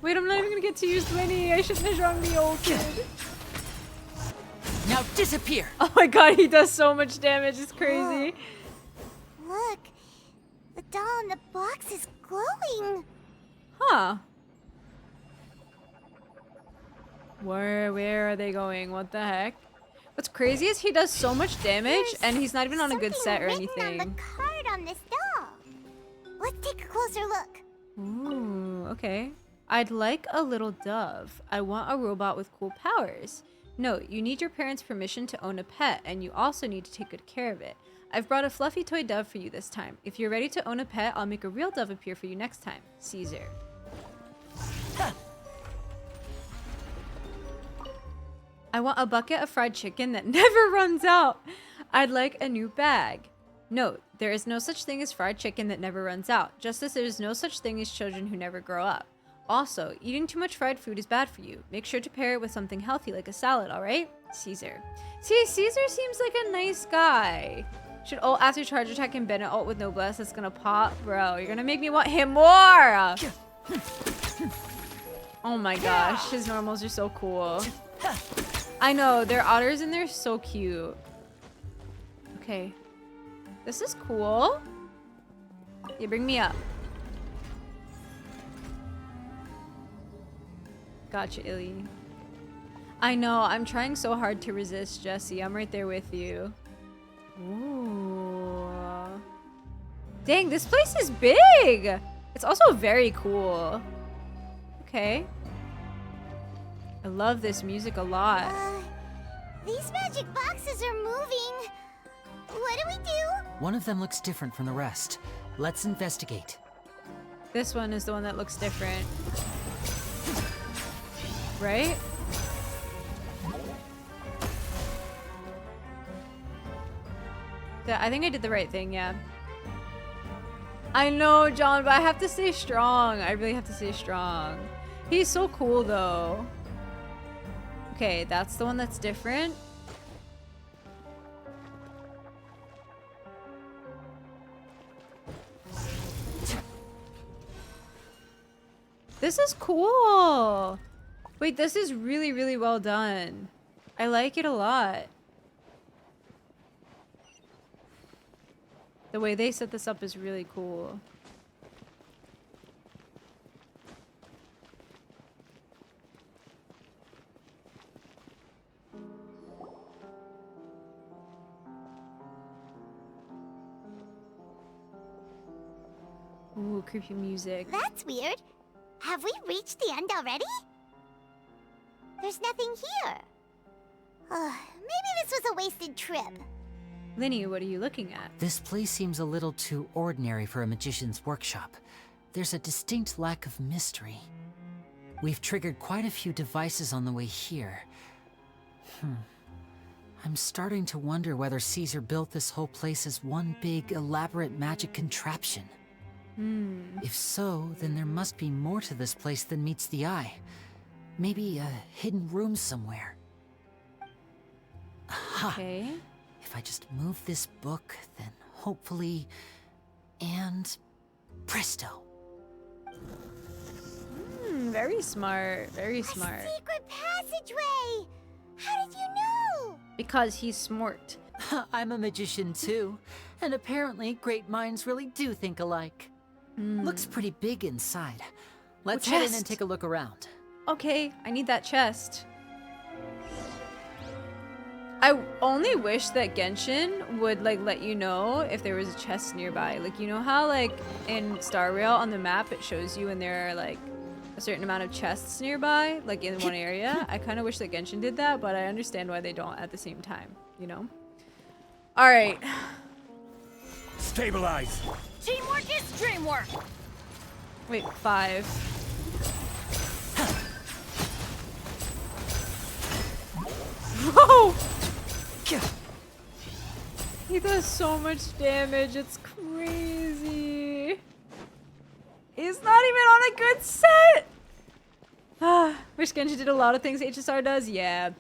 Wait, I'm not even gonna get to use Lyney. I shouldn't have drawn the old kid. Now disappear! Oh my god, he does so much damage. It's crazy. Look, the doll in the box is glowing. Huh. Where are they going? What the heck? What's crazy is he does so much damage and he's not even on a good set or anything. On the card on this doll. Let's take a closer look. Ooh, okay. I'd like a little dove. I want a robot with cool powers. Note, you need your parents' permission to own a pet, and you also need to take good care of it. I've brought a fluffy toy dove for you this time. If you're ready to own a pet, I'll make a real dove appear for you next time. Caesar. I want a bucket of fried chicken that never runs out. I'd like a new bag. Note, there is no such thing as fried chicken that never runs out, just as there is no such thing as children who never grow up. Also, eating too much fried food is bad for you. Make sure to pair it with something healthy like a salad, alright? Caesar. See, Caesar seems like a nice guy. Should ult after charge attack and Bennett ult with noblesse that's gonna pop? Bro, you're gonna make me want him more! Oh my gosh, his normals are so cool. I know, their otters in there are so cute. Okay. This is cool. Yeah, bring me up. Gotcha, Illy. I know, I'm trying so hard to resist, Jesse. I'm right there with you. Ooh. Dang, this place is big! It's also very cool. Okay. I love this music a lot. These magic boxes are moving. What do we do? One of them looks different from the rest. Let's investigate. This one is the one that looks different. Right? I think I did the right thing, yeah. I know, John, but I have to stay strong. I really have to stay strong. He's so cool, though. Okay, that's the one that's different. This is cool. Wait, this is really, really well done. I like it a lot. The way they set this up is really cool. Ooh, creepy music. That's weird. Have we reached the end already? There's nothing here. Maybe this was a wasted trip. Lyney, what are you looking at? This place seems a little too ordinary for a magician's workshop. There's a distinct lack of mystery. We've triggered quite a few devices on the way here. I'm starting to wonder whether Caesar built this whole place as one big, elaborate magic contraption. If so, then there must be more to this place than meets the eye. Maybe a hidden room somewhere. Aha! Okay. If I just move this book, then hopefully... And... presto! Very smart. Very smart. A secret passageway! How did you know? Because he's smart. I'm a magician too, and apparently great minds really do think alike. Looks pretty big inside. Let's head in and take a look around. Okay, I need that chest. I only wish that Genshin would like let you know if there was a chest nearby. Like, you know how like in Star Rail on the map it shows you when there are like a certain amount of chests nearby, like in one area. I kind of wish that Genshin did that, but I understand why they don't at the same time, you know? All right. Stabilize. Teamwork is dreamwork! Wait, 5. Whoa! He does so much damage, it's crazy. He's not even on a good set! Wish Genshin did a lot of things HSR does, yeah.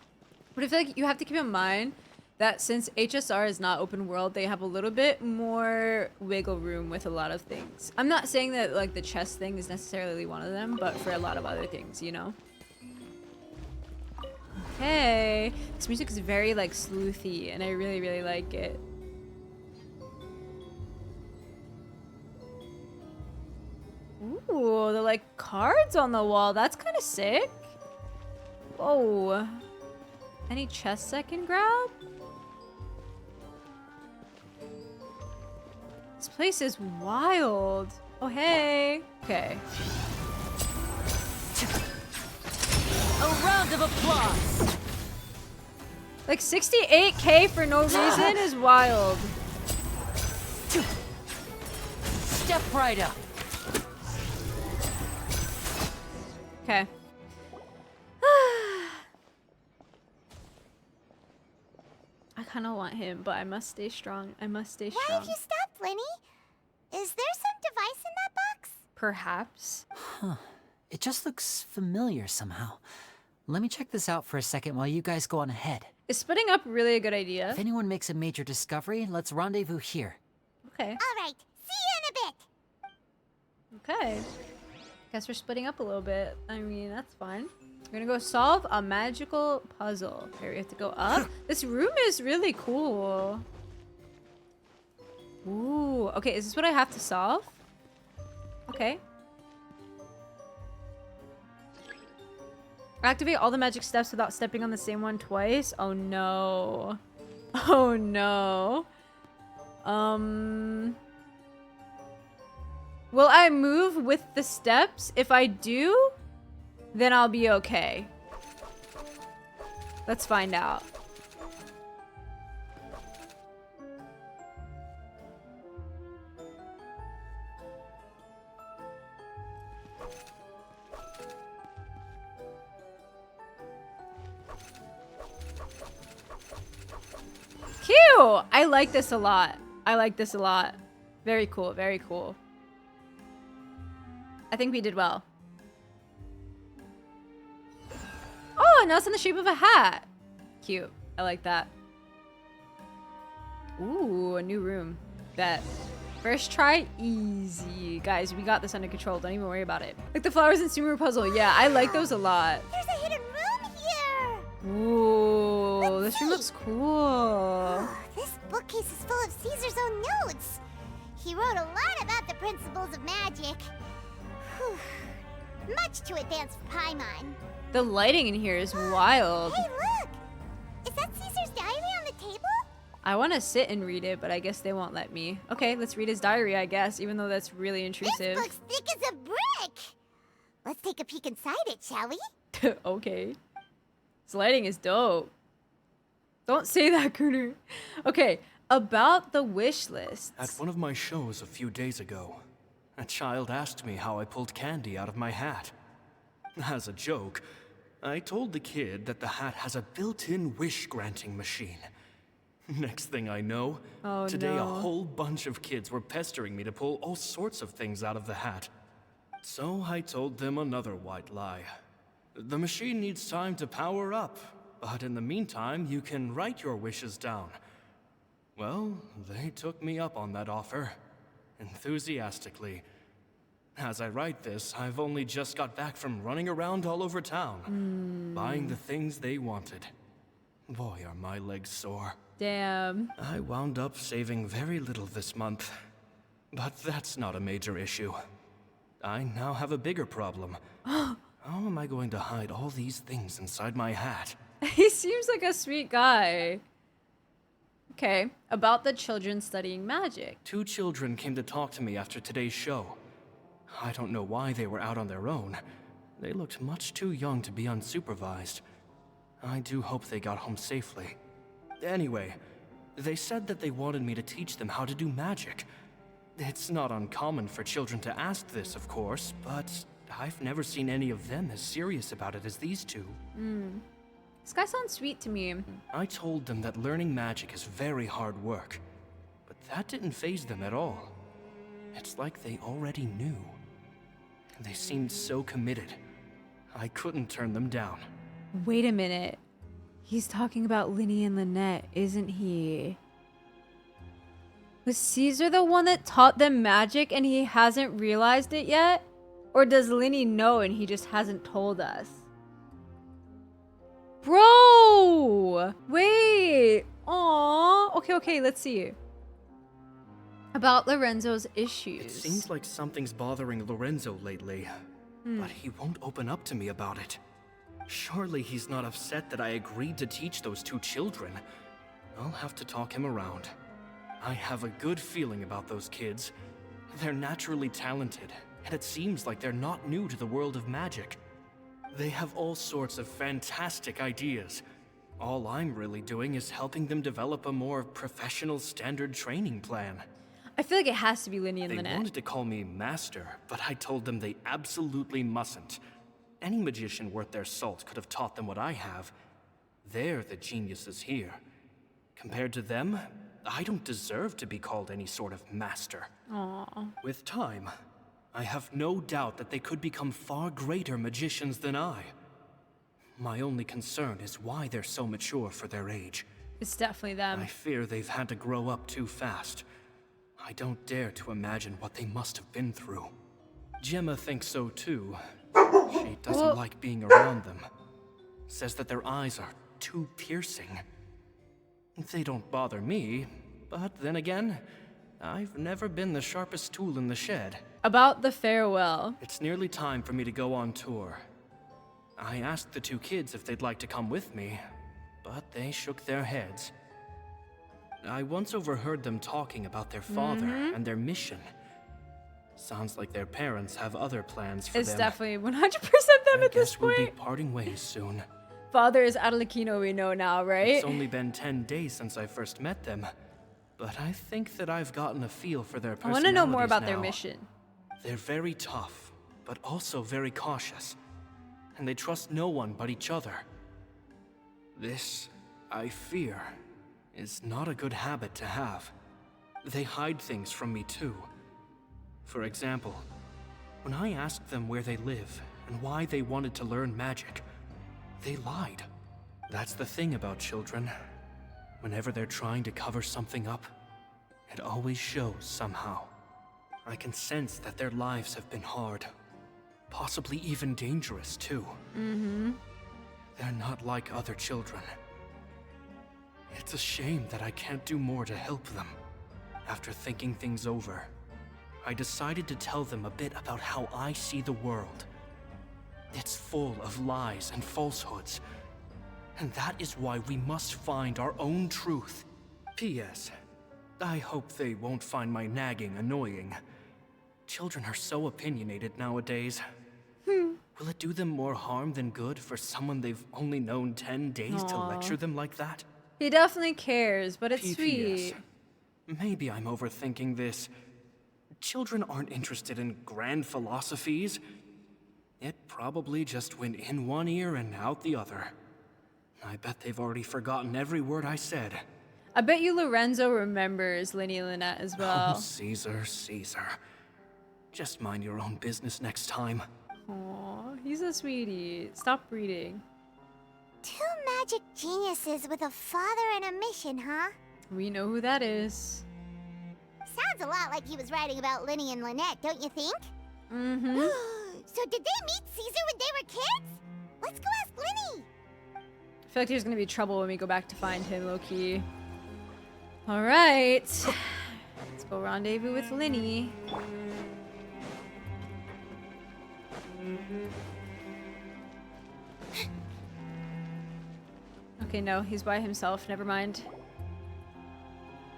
But I feel like you have to keep in mind that since HSR is not open world, they have a little bit more wiggle room with a lot of things. I'm not saying that like the chess thing is necessarily one of them, but for a lot of other things, you know? Okay. This music is very like sleuthy and I really, really like it. Ooh, the like cards on the wall. That's kind of sick. Whoa. Any chests I can grab? This place is wild. Oh, hey. Okay. A round of applause! Like 68k for no reason is wild. Step right up. Okay. I kind of want him, but I must stay strong. I must stay strong. Why have you stopped, Lyney? Is there some device in that box? Perhaps. Huh. It just looks familiar somehow. Let me check this out for a second while you guys go on ahead. Is splitting up really a good idea? If anyone makes a major discovery, let's rendezvous here. Okay. All right. See you in a bit. Okay. Guess we're splitting up a little bit. I mean, that's fine. We're gonna go solve a magical puzzle. Okay, we have to go up. This room is really cool. Ooh. Okay, is this what I have to solve? Okay. Activate all the magic steps without stepping on the same one twice. Oh no. Oh no. Will I move with the steps? If I do, then I'll be okay. Let's find out. Cute! I like this a lot. I like this a lot. Very cool, very cool. I think we did well. Oh, now it's in the shape of a hat. Cute. I like that. Ooh, a new room. Bet. First try, easy. Guys, we got this under control. Don't even worry about it. Like the flowers in Sumeru puzzle. Yeah, I like those a lot. There's a hidden room here. Ooh, this room looks cool. Oh, this bookcase is full of Caesar's own notes. He wrote a lot about the principles of magic. Whew. Much too advanced for Paimon. The lighting in here is wild. Hey, look! Is that Caesar's diary on the table? I want to sit and read it, but I guess they won't let me. Okay, let's read his diary, I guess, even though that's really intrusive. This book's thick as a brick! Let's take a peek inside it, shall we? Okay. This lighting is dope. Don't say that, Cooter. Okay, About the wish list. At one of my shows a few days ago, a child asked me how I pulled candy out of my hat. As a joke, I told the kid that the hat has a built-in wish-granting machine. Next thing I know, today a whole bunch of kids were pestering me to pull all sorts of things out of the hat. So I told them another white lie. The machine needs time to power up, but in the meantime, you can write your wishes down. Well, they took me up on that offer, enthusiastically. As I write this, I've only just got back from running around all over town, buying the things they wanted. Boy, are my legs sore. Damn. I wound up saving very little this month, but that's not a major issue. I now have a bigger problem. How am I going to hide all these things inside my hat? He seems like a sweet guy. Okay, about the children studying magic. 2 children came to talk to me after today's show. I don't know why they were out on their own. They looked much too young to be unsupervised. I do hope they got home safely. Anyway, they said that they wanted me to teach them how to do magic. It's not uncommon for children to ask this, of course, but I've never seen any of them as serious about it as these 2. This guy sounds sweet to me. I told them that learning magic is very hard work, but that didn't faze them at all. It's like they already knew. They seemed so committed. I couldn't turn them down. Wait a minute. He's talking about Lyney and Lynette, isn't he? Was Caesar the one that taught them magic and he hasn't realized it yet? Or does Lyney know and he just hasn't told us? Bro! Wait! Aww. Okay, let's see. About Lorenzo's issues. It seems like something's bothering Lorenzo lately, but he won't open up to me about it. Surely he's not upset that I agreed to teach those 2 children. I'll have to talk him around. I have a good feeling about those kids. They're naturally talented, and it seems like they're not new to the world of magic. They have all sorts of fantastic ideas. All I'm really doing is helping them develop a more professional standard training plan. I feel like it has to be Lyney and They Lynette. wanted to call me Master, but I told them they absolutely mustn't. Any magician worth their salt could have taught them what I have. They're the geniuses here. Compared to them, I don't deserve to be called any sort of master. Aww. With time, I have no doubt that they could become far greater magicians than I. My only concern is why they're so mature for their age. It's definitely them. I fear they've had to grow up too fast. I don't dare to imagine what they must have been through. Gemma thinks so too. She doesn't like being around them. Says that their eyes are too piercing. They don't bother me, but then again, I've never been the sharpest tool in the shed. About the farewell. It's nearly time for me to go on tour. I asked the 2 kids if they'd like to come with me, but they shook their heads. I once overheard them talking about their father and their mission. Sounds like their parents have other plans for them. It's definitely 100% them at this point. I guess we'll be parting ways soon. Father is Adelakino, we know now, right? It's only been 10 days since I first met them, but I think that I've gotten a feel for their I personalities want to know more about now. their mission. They're very tough, but also very cautious, and they trust no one but each other. This, I fear, is not a good habit to have. They hide things from me too. For example, when I asked them where they live and why they wanted to learn magic, they lied. That's the thing about children. Whenever they're trying to cover something up, it always shows somehow. I can sense that their lives have been hard, possibly even dangerous too. They're not like other children. It's a shame that I can't do more to help them. After thinking things over, I decided to tell them a bit about how I see the world. It's full of lies and falsehoods, and that is why we must find our own truth. P.S. I hope they won't find my nagging annoying. Children are so opinionated nowadays. Will it do them more harm than good for someone they've only known 10 days to lecture them like that? He definitely cares, but it's P.P.S. sweet. Maybe I'm overthinking this. Children aren't interested in grand philosophies. It probably just went in one ear and out the other. I bet they've already forgotten every word I said. I bet you Lorenzo remembers Lyney and Lynette as well. Oh, Caesar, Caesar. Just mind your own business next time. Aw, he's a sweetie. Stop reading. Two magic geniuses with a father and a mission, huh? We know who that is. Sounds a lot like he was writing about Lyney and Lynette, don't you think? Mm-hmm. So did they meet Caesar when they were kids? Let's go ask Lyney. I feel like there's gonna be trouble when we go back to find him, low-key. Alright. Let's go rendezvous with Lyney. Okay, no, he's by himself. Never mind.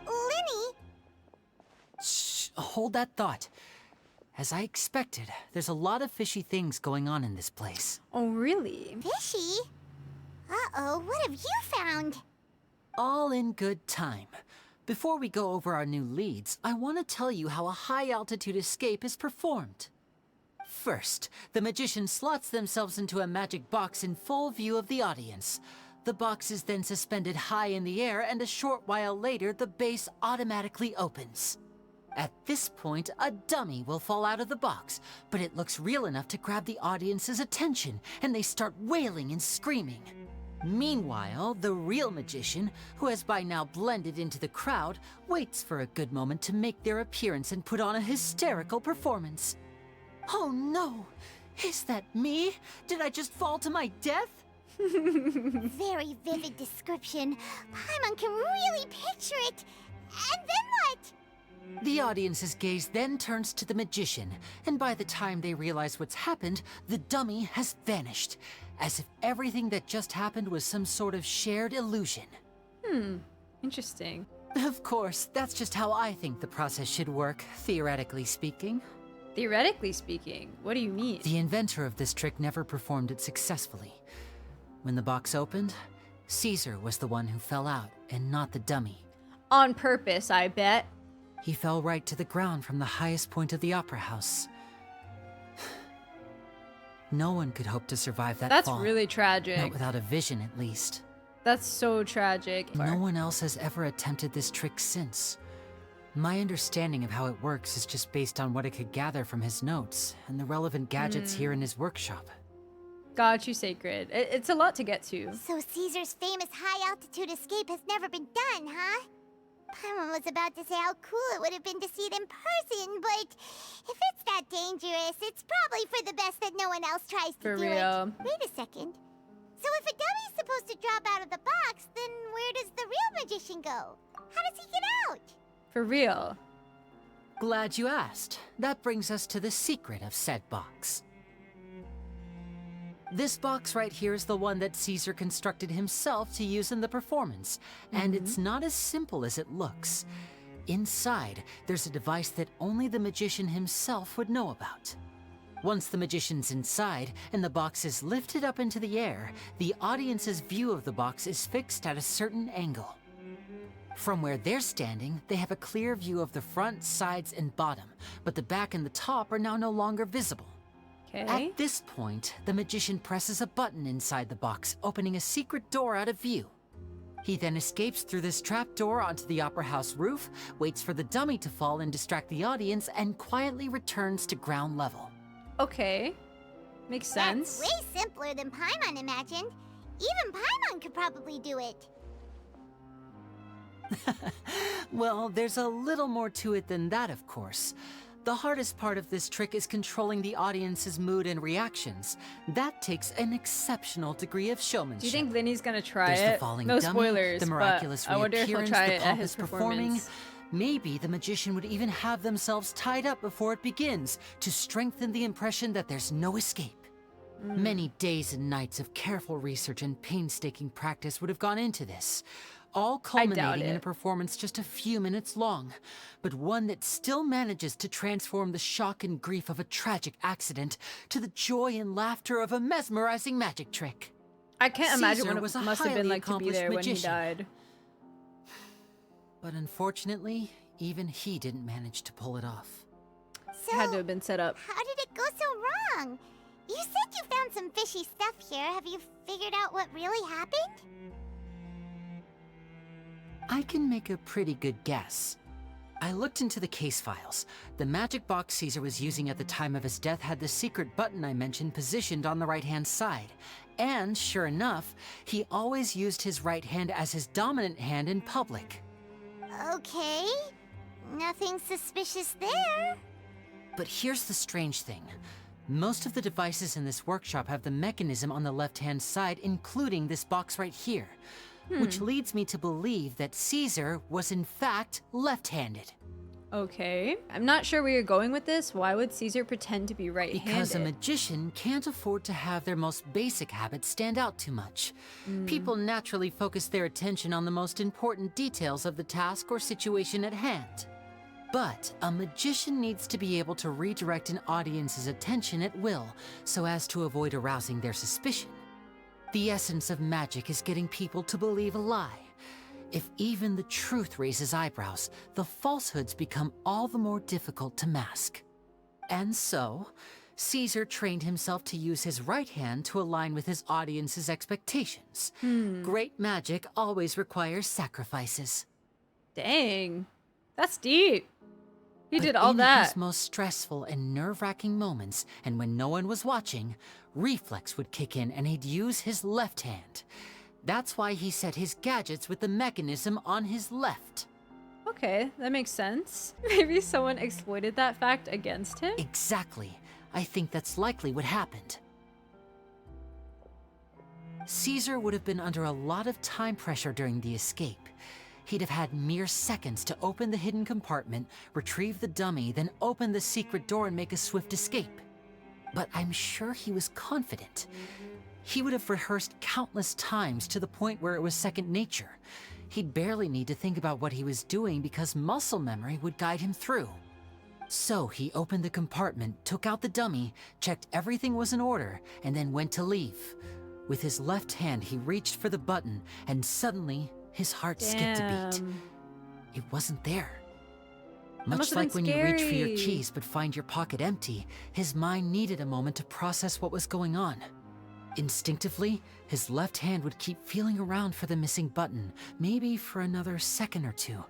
Lyney? Shh, hold that thought. As I expected, there's a lot of fishy things going on in this place. Oh, really? Fishy? Uh-oh, what have you found? All in good time. Before we go over our new leads, I want to tell you how a high-altitude escape is performed. First, the magician slots themselves into a magic box in full view of the audience. The box is then suspended high in the air, and a short while later, the base automatically opens. At this point, a dummy will fall out of the box, but it looks real enough to grab the audience's attention, and they start wailing and screaming. Meanwhile, the real magician, who has by now blended into the crowd, waits for a good moment to make their appearance and put on a hysterical performance. Oh no! Is that me? Did I just fall to my death? Very vivid description. Paimon can really picture it. And then what? The audience's gaze then turns to the magician, and by the time they realize what's happened, the dummy has vanished, as if everything that just happened was some sort of shared illusion. Interesting. Of course, that's just how I think the process should work, theoretically speaking. Theoretically speaking, what do you mean? The inventor of this trick never performed it successfully. When the box opened, Caesar was the one who fell out, and not the dummy. On purpose, I bet. He fell right to the ground from the highest point of the opera house. No one could hope to survive that fall. That's really tragic. Not without a vision, at least. That's so tragic. No one else has ever attempted this trick since. My understanding of how it works is just based on what it could gather from his notes and the relevant gadgets here in his workshop. Got you, Sacred. It's a lot to get to. So Caesar's famous high-altitude escape has never been done, huh? Paimon was about to say how cool it would have been to see it in person, but if it's that dangerous, it's probably for the best that no one else tries to do it. Wait a second. So if a dummy's supposed to drop out of the box, then where does the real magician go? How does he get out? For real. Glad you asked. That brings us to the secret of said box. This box right here is the one that Caesar constructed himself to use in the performance, and it's not as simple as it looks. Inside, there's a device that only the magician himself would know about. Once the magician's inside and the box is lifted up into the air, the audience's view of the box is fixed at a certain angle. From where they're standing, they have a clear view of the front, sides, and bottom, but the back and the top are now no longer visible. At this point, the magician presses a button inside the box, opening a secret door out of view. He then escapes through this trap door onto the opera house roof, waits for the dummy to fall and distract the audience, and quietly returns to ground level. Okay. Makes sense. That's way simpler than Paimon imagined. Even Paimon could probably do it. Well, there's a little more to it than that, of course. The hardest part of this trick is controlling the audience's mood and reactions. That takes an exceptional degree of showmanship. Do you think Lyney's gonna try There's it? The falling No dummy, spoilers, the miraculous but I wonder if he'll reappearance, try the it at pompous his performing. performance. Maybe the magician would even have themselves tied up before it begins to strengthen the impression that there's no escape. Many days and nights of careful research and painstaking practice would have gone into this, all culminating in a performance just a few minutes long, but one that still manages to transform the shock and grief of a tragic accident to the joy and laughter of a mesmerizing magic trick. I can't imagine Caesar what was it a must have been highly like to be there accomplished when he magician. died. But unfortunately, even he didn't manage to pull it off. So, Had to have been set up. how did it go so wrong? You said you found some fishy stuff here. Have you figured out what really happened? I can make a pretty good guess. I looked into the case files. The magic box Caesar was using at the time of his death had the secret button I mentioned positioned on the right-hand side. And sure enough, he always used his right hand as his dominant hand in public. Okay. Nothing suspicious there. But here's the strange thing. Most of the devices in this workshop have the mechanism on the left-hand side, including this box right here. Which leads me to believe that Caesar was in fact left-handed. Okay. I'm not sure where you're going with this. Why would Caesar pretend to be right-handed? Because a magician can't afford to have their most basic habits stand out too much. People naturally focus their attention on the most important details of the task or situation at hand. But a magician needs to be able to redirect an audience's attention at will, so as to avoid arousing their suspicion. The essence of magic is getting people to believe a lie. If even the truth raises eyebrows, the falsehoods become all the more difficult to mask. And so, Caesar trained himself to use his right hand to align with his audience's expectations. Great magic always requires sacrifices. Dang. That's deep. He did all that. In his most stressful and nerve-wracking moments, and when no one was watching, reflex would kick in and he'd use his left hand. That's why he set his gadgets with the mechanism on his left. Okay, that makes sense. Maybe someone exploited that fact against him? Exactly. I think that's likely what happened. Caesar would have been under a lot of time pressure during the escape. He'd have had mere seconds to open the hidden compartment, retrieve the dummy, then open the secret door and make a swift escape. But I'm sure he was confident. He would have rehearsed countless times to the point where it was second nature. He'd barely need to think about what he was doing because muscle memory would guide him through. So he opened the compartment, took out the dummy, checked everything was in order, and then went to leave. With his left hand, he reached for the button, and suddenly, his heart skipped a beat. It wasn't there. Much like when you reach for your keys but find your pocket empty, his mind needed a moment to process what was going on. Instinctively, his left hand would keep feeling around for the missing button, maybe for another second or two,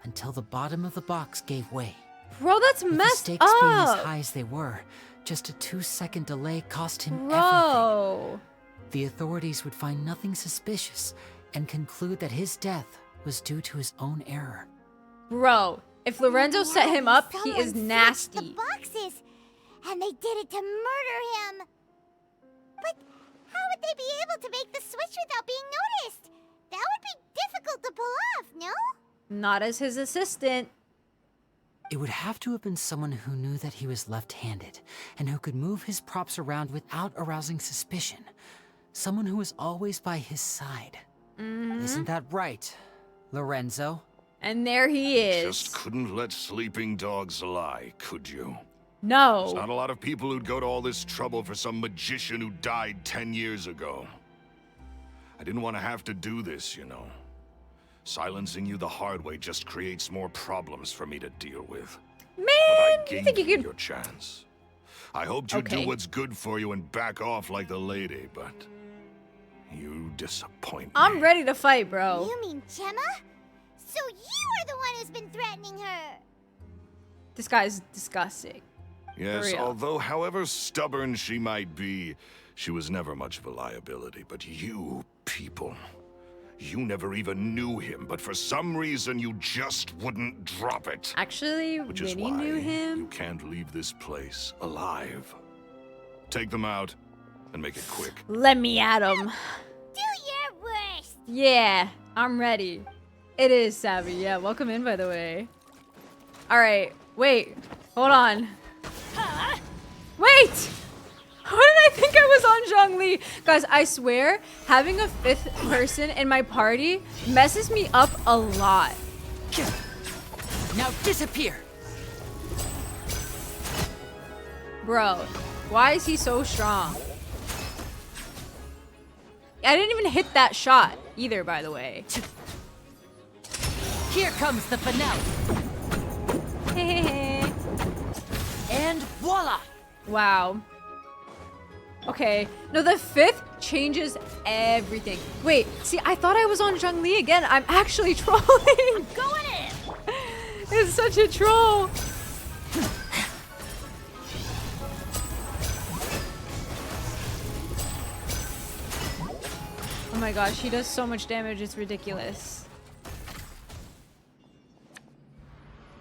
until the bottom of the box gave way. Bro, that's With messed the stakes being as up. high as they were, just a 2-second delay cost him Bro. everything. The authorities would find nothing suspicious and conclude that his death was due to his own error. Bro, if Lorenzo set him up, he is Someone nasty. switched the boxes, and they did it to murder him. But how would they be able to make the switch without being noticed? That would be difficult to pull off, no? Not as his assistant. It would have to have been someone who knew that he was left-handed and who could move his props around without arousing suspicion. Someone who was always by his side. Isn't that right, Lorenzo? And there he is. Just couldn't let sleeping dogs lie, could you? No. There's not a lot of people who'd go to all this trouble for some magician who died 10 years ago. I didn't want to have to do this, you know. Silencing you the hard way just creates more problems for me to deal with. Man, But I you think you gave could... your chance. I hoped you'd do what's good for you and back off like the lady, but you disappoint me. I'm ready to fight, bro. You mean Gemma? So you are the one who's been threatening her. This guy's disgusting. Yes, For real. although however stubborn she might be, she was never much of a liability. But you people, you never even knew him, but for some reason you just wouldn't drop it. Actually, Which is Lyney why knew him. you can't leave this place alive. Take them out and make it quick. Let me at him. Do your worst. Yeah, I'm ready. It is Savvy. Yeah, welcome in, by the way. All right, wait, hold on. Wait! How did I think I was on Zhongli? Guys, I swear, having a 5th person in my party messes me up a lot. Now disappear! Bro, why is he so strong? I didn't even hit that shot either, by the way. Here comes the finale. And voila! Wow. Okay. No, the 5th changes everything. Wait, see, I thought I was on Zhongli again. I'm actually trolling. I'm going in. It's such a troll. Oh my gosh, he does so much damage, it's ridiculous.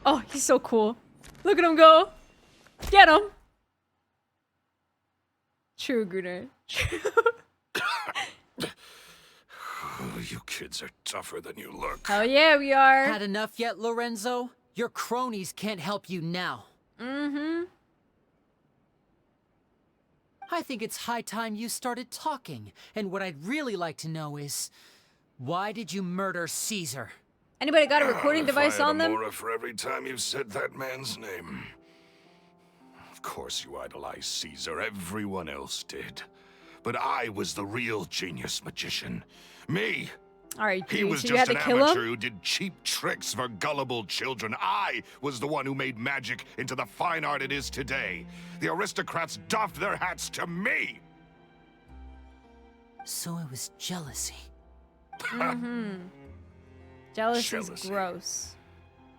Oh, he's so cool. Look at him go. Get him. True, Gunnar. You kids are tougher than you look. Hell yeah, we are. Had enough yet, Lorenzo? Your cronies can't help you now. Mm-hmm. I think it's high time you started talking. And what I'd really like to know is, why did you murder Caesar? Anybody got a recording device on them? More for every time you've said that man's name. Of course you idolize Caesar. Everyone else did. But I was the real genius magician. Me. Alright, he was so just you had an to kill amateur him? who did cheap tricks for gullible children. I was the one who made magic into the fine art it is today. The aristocrats doffed their hats to me. So it was jealousy. Mm-hmm. Jealousy is Jealousy. gross.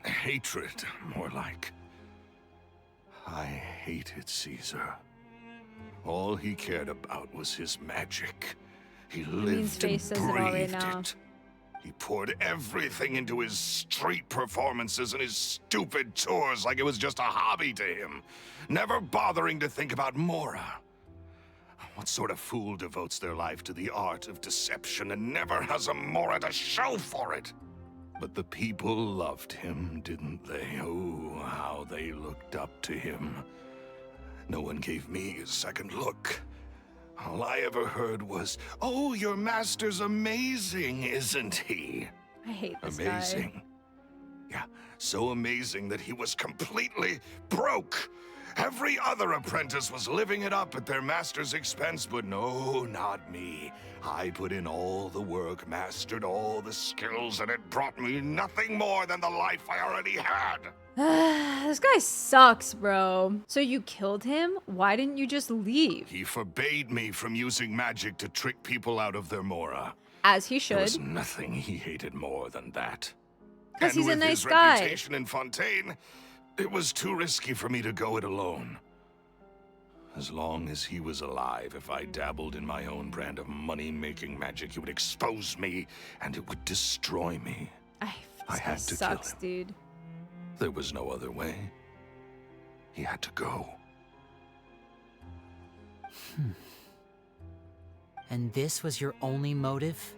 Hatred, more like. I hated Caesar. All he cared about was his magic. He lived and face says it all right breathed now. it. He poured everything into his street performances and his stupid tours like it was just a hobby to him, never bothering to think about Mora. What sort of fool devotes their life to the art of deception and never has a Mora to show for it? But the people loved him, didn't they? Oh, how they looked up to him. No one gave me a second look. All I ever heard was, "Oh, your master's amazing, isn't he?" I hate this Amazing. guy. Yeah, so amazing that he was completely broke. Every other apprentice was living it up at their master's expense, but no, not me. I put in all the work, mastered all the skills, and it brought me nothing more than the life I already had. This guy sucks, bro. So you killed him? Why didn't you just leave? He forbade me from using magic to trick people out of their Mora. As he There was should. nothing he hated more than that. 'Cause he's a with nice his guy. reputation in Fontaine, it was too risky for me to go it alone. As long as he was alive, if I dabbled in my own brand of money-making magic, he would expose me, and it would destroy me. I This guy had to sucks, kill him. dude. There was no other way. He had to go. And this was your only motive?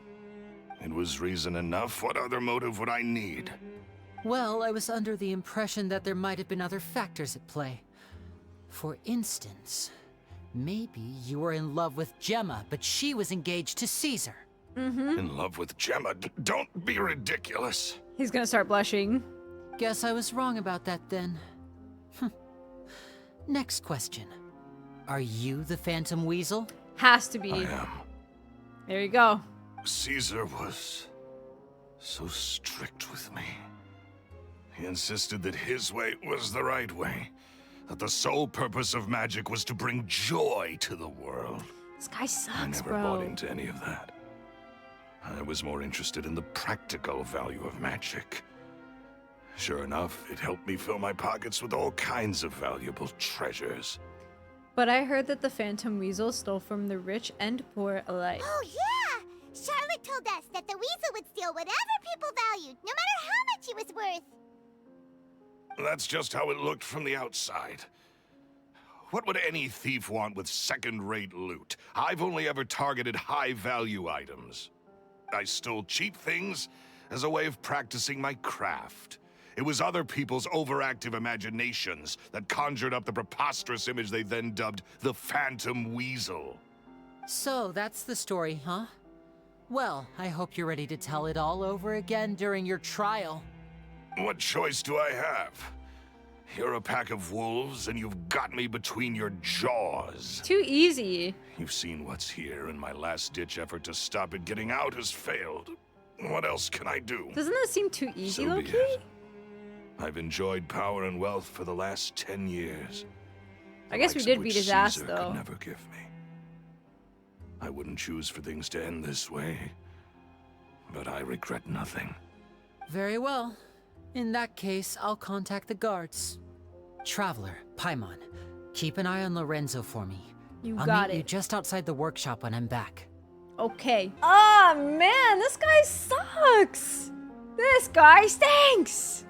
It was reason enough. What other motive would I need? Well, I was under the impression that there might have been other factors at play. For instance, maybe you were in love with Gemma, but she was engaged to Caesar. Mm-hmm. In love with Gemma? Don't be ridiculous. He's gonna start blushing. Guess I was wrong about that then. Next question. Are you the Phantom Weasel? Has to be. I am. There you go. Caesar was so strict with me. He insisted that his way was the right way. That the sole purpose of magic was to bring joy to the world. This guy I sucks, never bro. bought into any of that. I was more interested in the practical value of magic. Sure enough, it helped me fill my pockets with all kinds of valuable treasures. But I heard that the Phantom Weasel stole from the rich and poor alike. Oh, yeah! Charlotte told us that the weasel would steal whatever people valued, no matter how much it was worth. That's just how it looked from the outside. What would any thief want with second-rate loot? I've only ever targeted high-value items. I stole cheap things as a way of practicing my craft. It was other people's overactive imaginations that conjured up the preposterous image they then dubbed the Phantom Weasel. So that's the story, huh? Well, I hope you're ready to tell it all over again during your trial. What choice do I have? You're a pack of wolves, and you've got me between your jaws. Too easy. You've seen what's here, and my last-ditch effort to stop it getting out has failed. What else can I do? Doesn't that seem too easy, So be Loki? it. I've enjoyed power and wealth for the last 10 years. I guess we likes of did which beat his ass, Caesar though. could never give me. I wouldn't choose for things to end this way, but I regret nothing. Very well. In that case, I'll contact the guards. Traveler, Paimon, keep an eye on Lorenzo for me. I'll I'll meet it. you just outside the workshop when I'm back. Okay. Ah, man, this guy sucks. This guy stinks.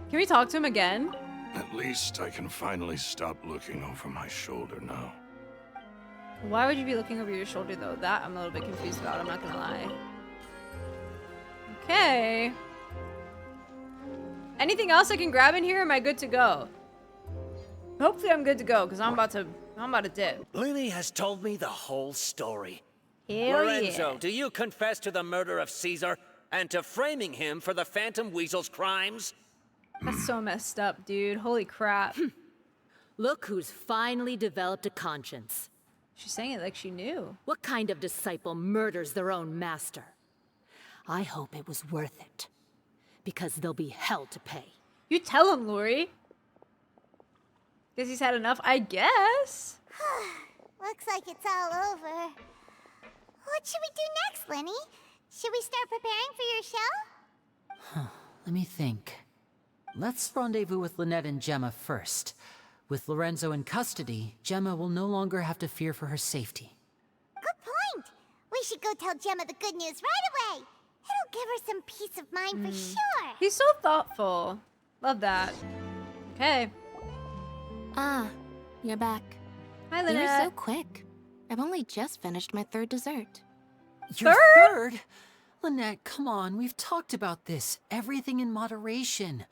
Can we talk to him again? At least I can finally stop looking over my shoulder now. Why would you be looking over your shoulder, though? That I'm a little bit confused about, I'm not gonna lie. Okay. Anything else I can grab in here? Am I good to go? Hopefully I'm good to go, because I'm about to dip. Lyney has told me the whole story. Hell Lorenzo, yeah. do you confess to the murder of Caesar and to framing him for the Phantom Weasel's crimes? That's so messed up, dude. Holy crap. Look who's finally developed a conscience. She's saying it like she knew. What kind of disciple murders their own master? I hope it was worth it. Because there'll be hell to pay. You tell him, Lori. Guess he's had enough, I guess. Looks like it's all over. What should we do next, Lyney? Should we start preparing for your show? Let me think. Let's rendezvous with Lynette and Gemma first. With Lorenzo in custody, Gemma will no longer have to fear for her safety. Good point. We should go tell Gemma the good news right away. It'll give her some peace of mind for sure. He's so thoughtful. Love that. Okay. Ah, you're back. Hi, You're Lynette. so quick. I've only just finished my third dessert. Your third? Lynette, come on, we've talked about this. Everything in moderation.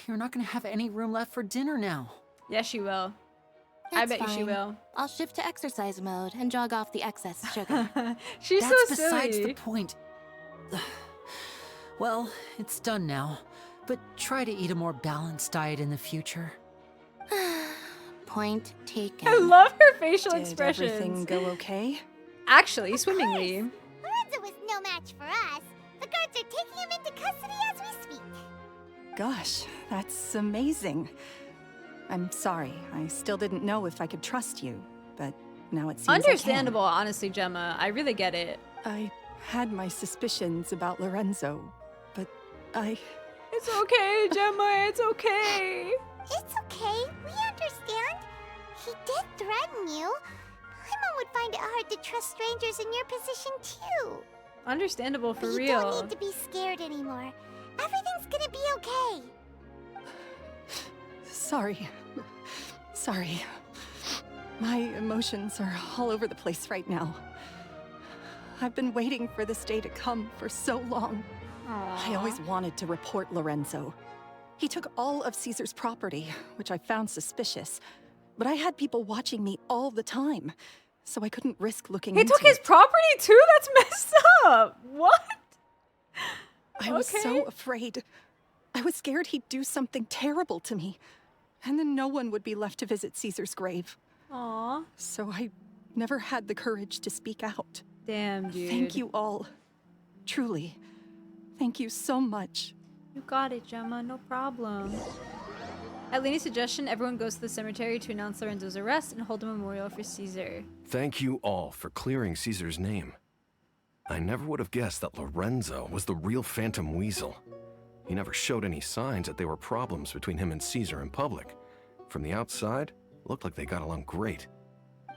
You're not gonna have any room left for dinner now. Yes, she will. I That's bet you she fine. will. I'll shift to exercise mode and jog off the excess sugar. She's That's so besides silly. the point. Well, it's done now. But try to eat a more balanced diet in the future. Point taken. I love her facial Did expressions. everything go okay? Actually, swimmingly. Lorenzo was no match for us. The guards are taking him into custody as we speak. Gosh, that's amazing. I'm sorry. I still didn't know if I could trust you, but now it seems Understandable, honestly, Gemma. I really get it. I had my suspicions about Lorenzo, but It's okay, Gemma. It's okay. It's okay. We understand. He did threaten you. Paimon would find it hard to trust strangers in your position, too. Understandable for But you real. don't need to be scared anymore. Everything's gonna be okay. sorry. Sorry. My emotions are all over the place right now. I've been waiting for this day to come for so long. I always wanted to report Lorenzo. He took all of Caesar's property, which I found suspicious. But I had people watching me all the time, so I couldn't risk looking He into took his it. property too? That's messed up. What? I was so afraid. I was scared he'd do something terrible to me. And then no one would be left to visit Caesar's grave. Aw. So I never had the courage to speak out. Damn, dude. Thank you all. Truly. Thank you so much. You got it, Gemma. No problem. At Lyney's suggestion, everyone goes to the cemetery to announce Lorenzo's arrest and hold a memorial for Caesar. Thank you all for clearing Caesar's name. I never would have guessed that Lorenzo was the real Phantom Weasel. He never showed any signs that there were problems between him and Caesar in public. From the outside, it looked like they got along great.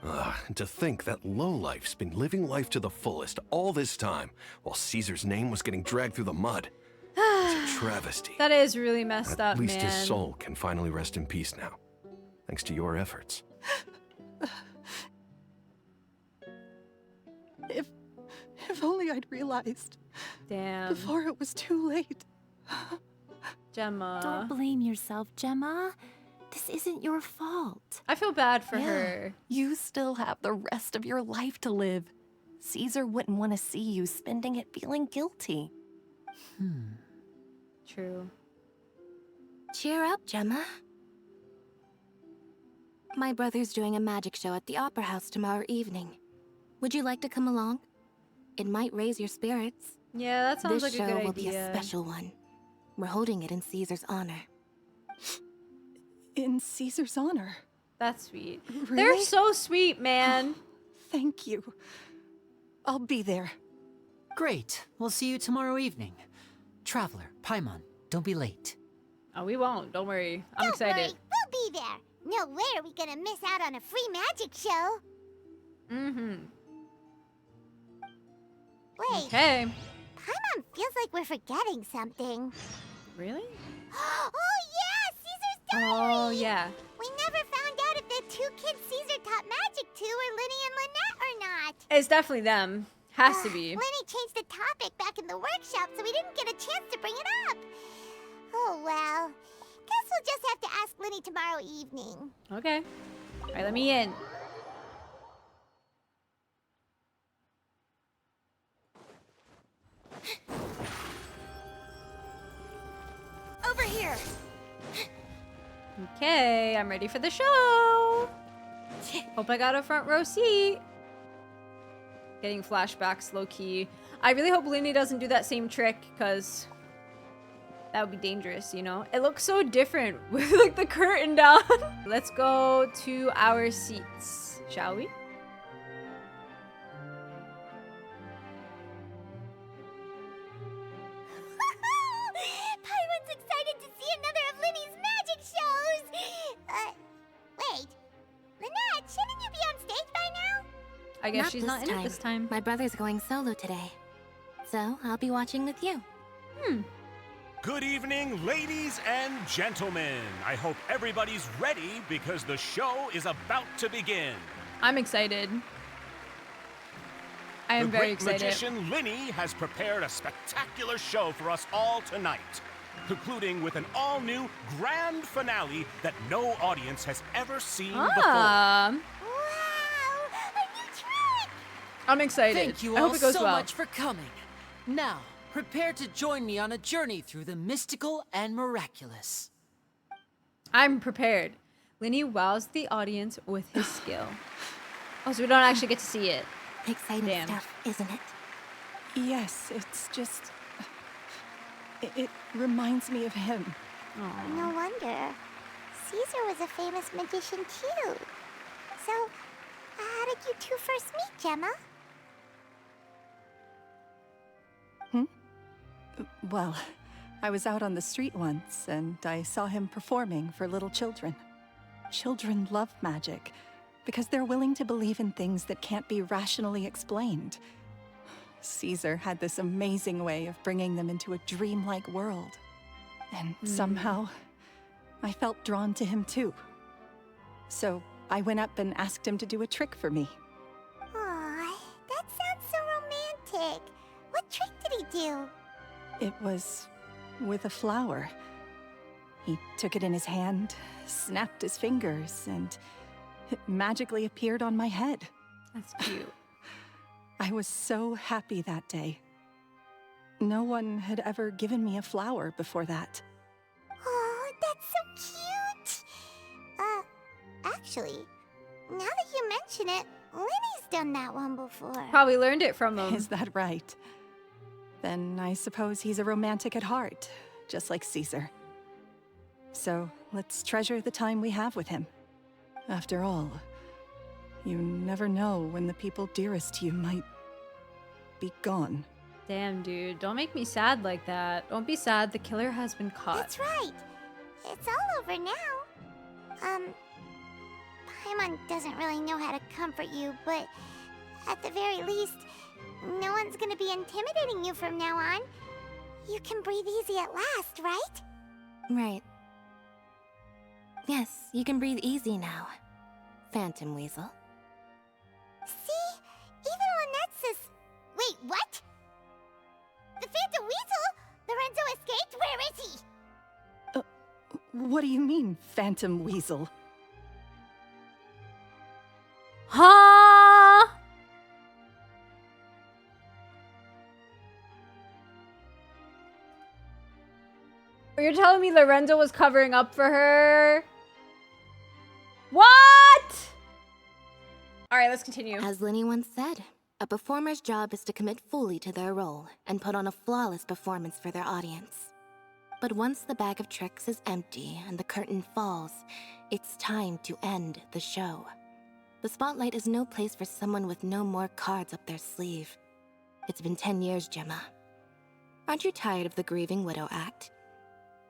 And to think that lowlife's been living life to the fullest all this time, while Caesar's name was getting dragged through the mud. It's a travesty. That is really messed up, At least man. his soul can finally rest in peace now, thanks to your efforts. If only I'd realized. Damn. Before it was too late. Gemma. Don't blame yourself, Gemma. This isn't your fault. I feel bad for her. You still have the rest of your life to live. Caesar wouldn't want to see you spending it feeling guilty. True. Cheer up, Gemma. My brother's doing a magic show at the Opera House tomorrow evening. Would you like to come along? It might raise your spirits. Yeah, that sounds This like a show good will be a idea. special one. We're holding it in Caesar's honor. In Caesar's honor. That's sweet. Really? They're so sweet, man. Thank you. I'll be there. Great. We'll see you tomorrow evening. Traveler, Paimon, don't be late. Oh, we won't. Don't worry. I'm Don't excited. worry, we'll be there. No way are we gonna miss out on a free magic show. Mm-hmm. Wait, Okay. Paimon feels like we're forgetting something. Really? Oh yeah, Caesar's diary! Oh, yeah. We never found out if the two kids Caesar taught magic to were Lyney and Lynette or not. It's definitely them. Has to be. Lyney changed the topic back in the workshop, so we didn't get a chance to bring it up. Oh well. Guess we'll just have to ask Lyney tomorrow evening. Okay. All right, let me in. Over here. Okay, I'm ready for the show. Hope I got a front row seat. Getting flashbacks low key. I really hope Lyney doesn't do that same trick, because that would be dangerous, you know? It looks so different with like the curtain down. Let's go to our seats, shall we? Paimon's excited to see another of Lyney's magic shows. Wait. Lynette, shouldn't you be on stage by now? I guess she's not in it this time. My brother's going solo today. So I'll be watching with you. Good evening, ladies and gentlemen. I hope everybody's ready because the show is about to begin. I'm excited. I am very excited. The great magician Lyney has prepared a spectacular show for us all tonight, concluding with an all-new grand finale that no audience has ever seen before. Wow, a new trick! I'm excited. Thank you I all hope it goes so well. much for coming. Now, prepare to join me on a journey through the mystical and miraculous. I'm prepared. Lyney wows the audience with his skill. Oh, so we don't actually get to see it. Exciting stuff, isn't it? Yes, it's just... It reminds me of him. No wonder. Caesar was a famous magician too. So, how did you two first meet, Gemma? Well, I was out on the street once, and I saw him performing for little children. Children love magic, because they're willing to believe in things that can't be rationally explained. Caesar had this amazing way of bringing them into a dreamlike world. And somehow, I felt drawn to him too. So I went up and asked him to do a trick for me. Aw, that sounds so romantic. What trick did he do? It was with a flower. He took it in his hand, snapped his fingers, and it magically appeared on my head. That's cute. I was so happy that day. No one had ever given me a flower before that. Oh, that's so cute! Actually, now that you mention it, Lyney's done that one before. Probably learned it from him. Is that right? Then I suppose he's a romantic at heart, just like Caesar. So let's treasure the time we have with him. After all, you never know when the people dearest to you might be gone. Damn, dude. Don't make me sad like that. Don't be sad. The killer has been caught. That's right. It's all over now. Paimon doesn't really know how to comfort you, but at the very least, no one's gonna be intimidating you from now on. You can breathe easy at last, right? Right. Yes, you can breathe easy now, Phantom Weasel. See? Even Lynette says... Wait, what? The Phantom Weasel? Lorenzo escaped? Where is he? What do you mean, Phantom Weasel? Huh? You're telling me Lorenzo was covering up for her? What? All right, let's continue. As Lyney once said, A performer's job is to commit fully to their role and put on a flawless performance for their audience. But once the bag of tricks is empty and the curtain falls, it's time to end the show. The spotlight is no place for someone with no more cards up their sleeve. It's been 10 years, Gemma. Aren't you tired of the grieving widow act?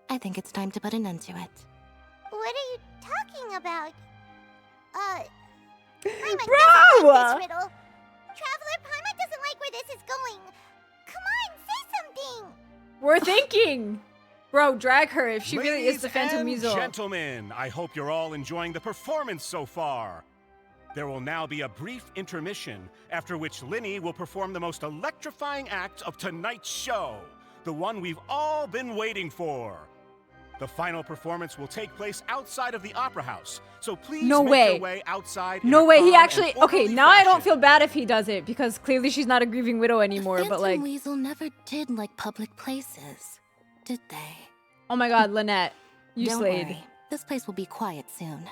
I think it's time to put an end to it. What are you talking about? Paimon Bro! doesn't like this riddle. Traveler, Paimon doesn't like where this is going. Come on, say something. We're thinking. Bro, drag her if she really is the Phantom Ladies Weasel. and gentlemen, I hope you're all enjoying the performance so far. There will now be a brief intermission, after which Lyney will perform the most electrifying act of tonight's show, the one we've all been waiting for. The final performance will take place outside of the Opera House, so please No make way. your way outside. No in a way, he calm actually... and Okay, orderly now I don't fashion. feel bad if he does it, because clearly she's not a grieving widow anymore, but Phantom like... Weasel never did like public places, did they? Oh my god, Lynette. You Don't slayed. worry, this place will be quiet soon.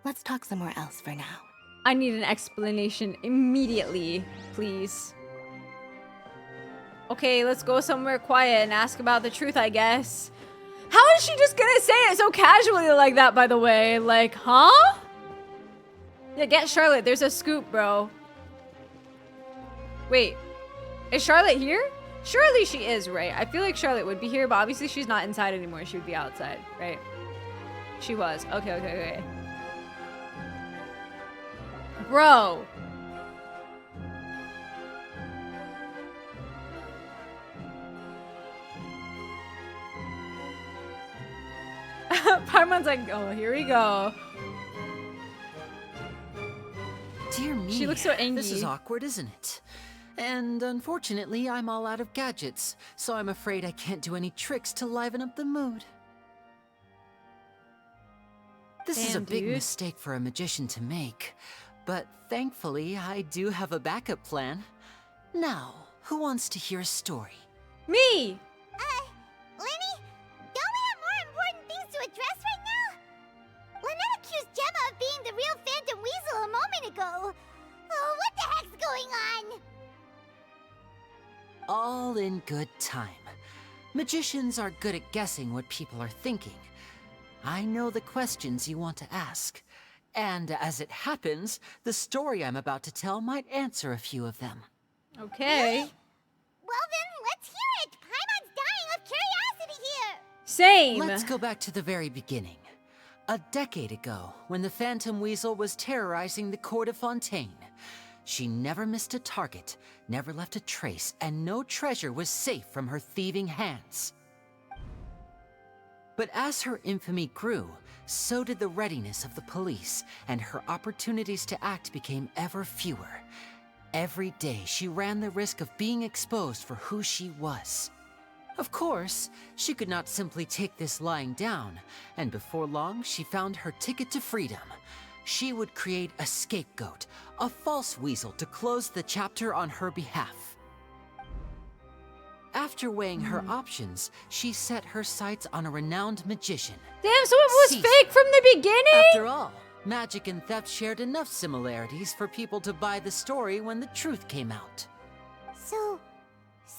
Let's talk somewhere else for now. I need an explanation immediately, please. Okay, let's go somewhere quiet and ask about the truth, I guess. How is she just gonna say it so casually like that, by the way? Like, huh? Yeah, get Charlotte. There's a scoop, bro. Wait, is Charlotte here? Surely she is, right? I feel like Charlotte would be here, but obviously she's not inside anymore. She would be outside, right? She was. Okay. Bro. Paimon's like, oh, here we go. Dear me. She looks so angry. This is awkward, isn't it? And unfortunately, I'm all out of gadgets, so I'm afraid I can't do any tricks to liven up the mood. This is a Damn, big dude. mistake for a magician to make, but thankfully, I do have a backup plan. Now, who wants to hear a story? Me! Lyney, don't we have more important things to address right now? Lynette accused Gemma of being the real Phantom Weasel a moment ago. Oh, what the heck's going on? All in good time. Magicians are good at guessing what people are thinking. I know the questions you want to ask. And as it happens, the story I'm about to tell might answer a few of them. Okay. Well then, let's hear it. Paimon's dying of curiosity here. Same. Let's go back to the very beginning. A decade ago, when the Phantom Weasel was terrorizing the court of Fontaine. She never missed a target, never left a trace, and no treasure was safe from her thieving hands. But as her infamy grew, so did the readiness of the police, and her opportunities to act became ever fewer. Every day, she ran the risk of being exposed for who she was. Of course, she could not simply take this lying down, and before long, she found her ticket to freedom. She would create a scapegoat, a false weasel to close the chapter on her behalf. After weighing her options, she set her sights on a renowned magician. Damn, so it was Caesar. fake from the beginning? After all, magic and theft shared enough similarities for people to buy the story when the truth came out. So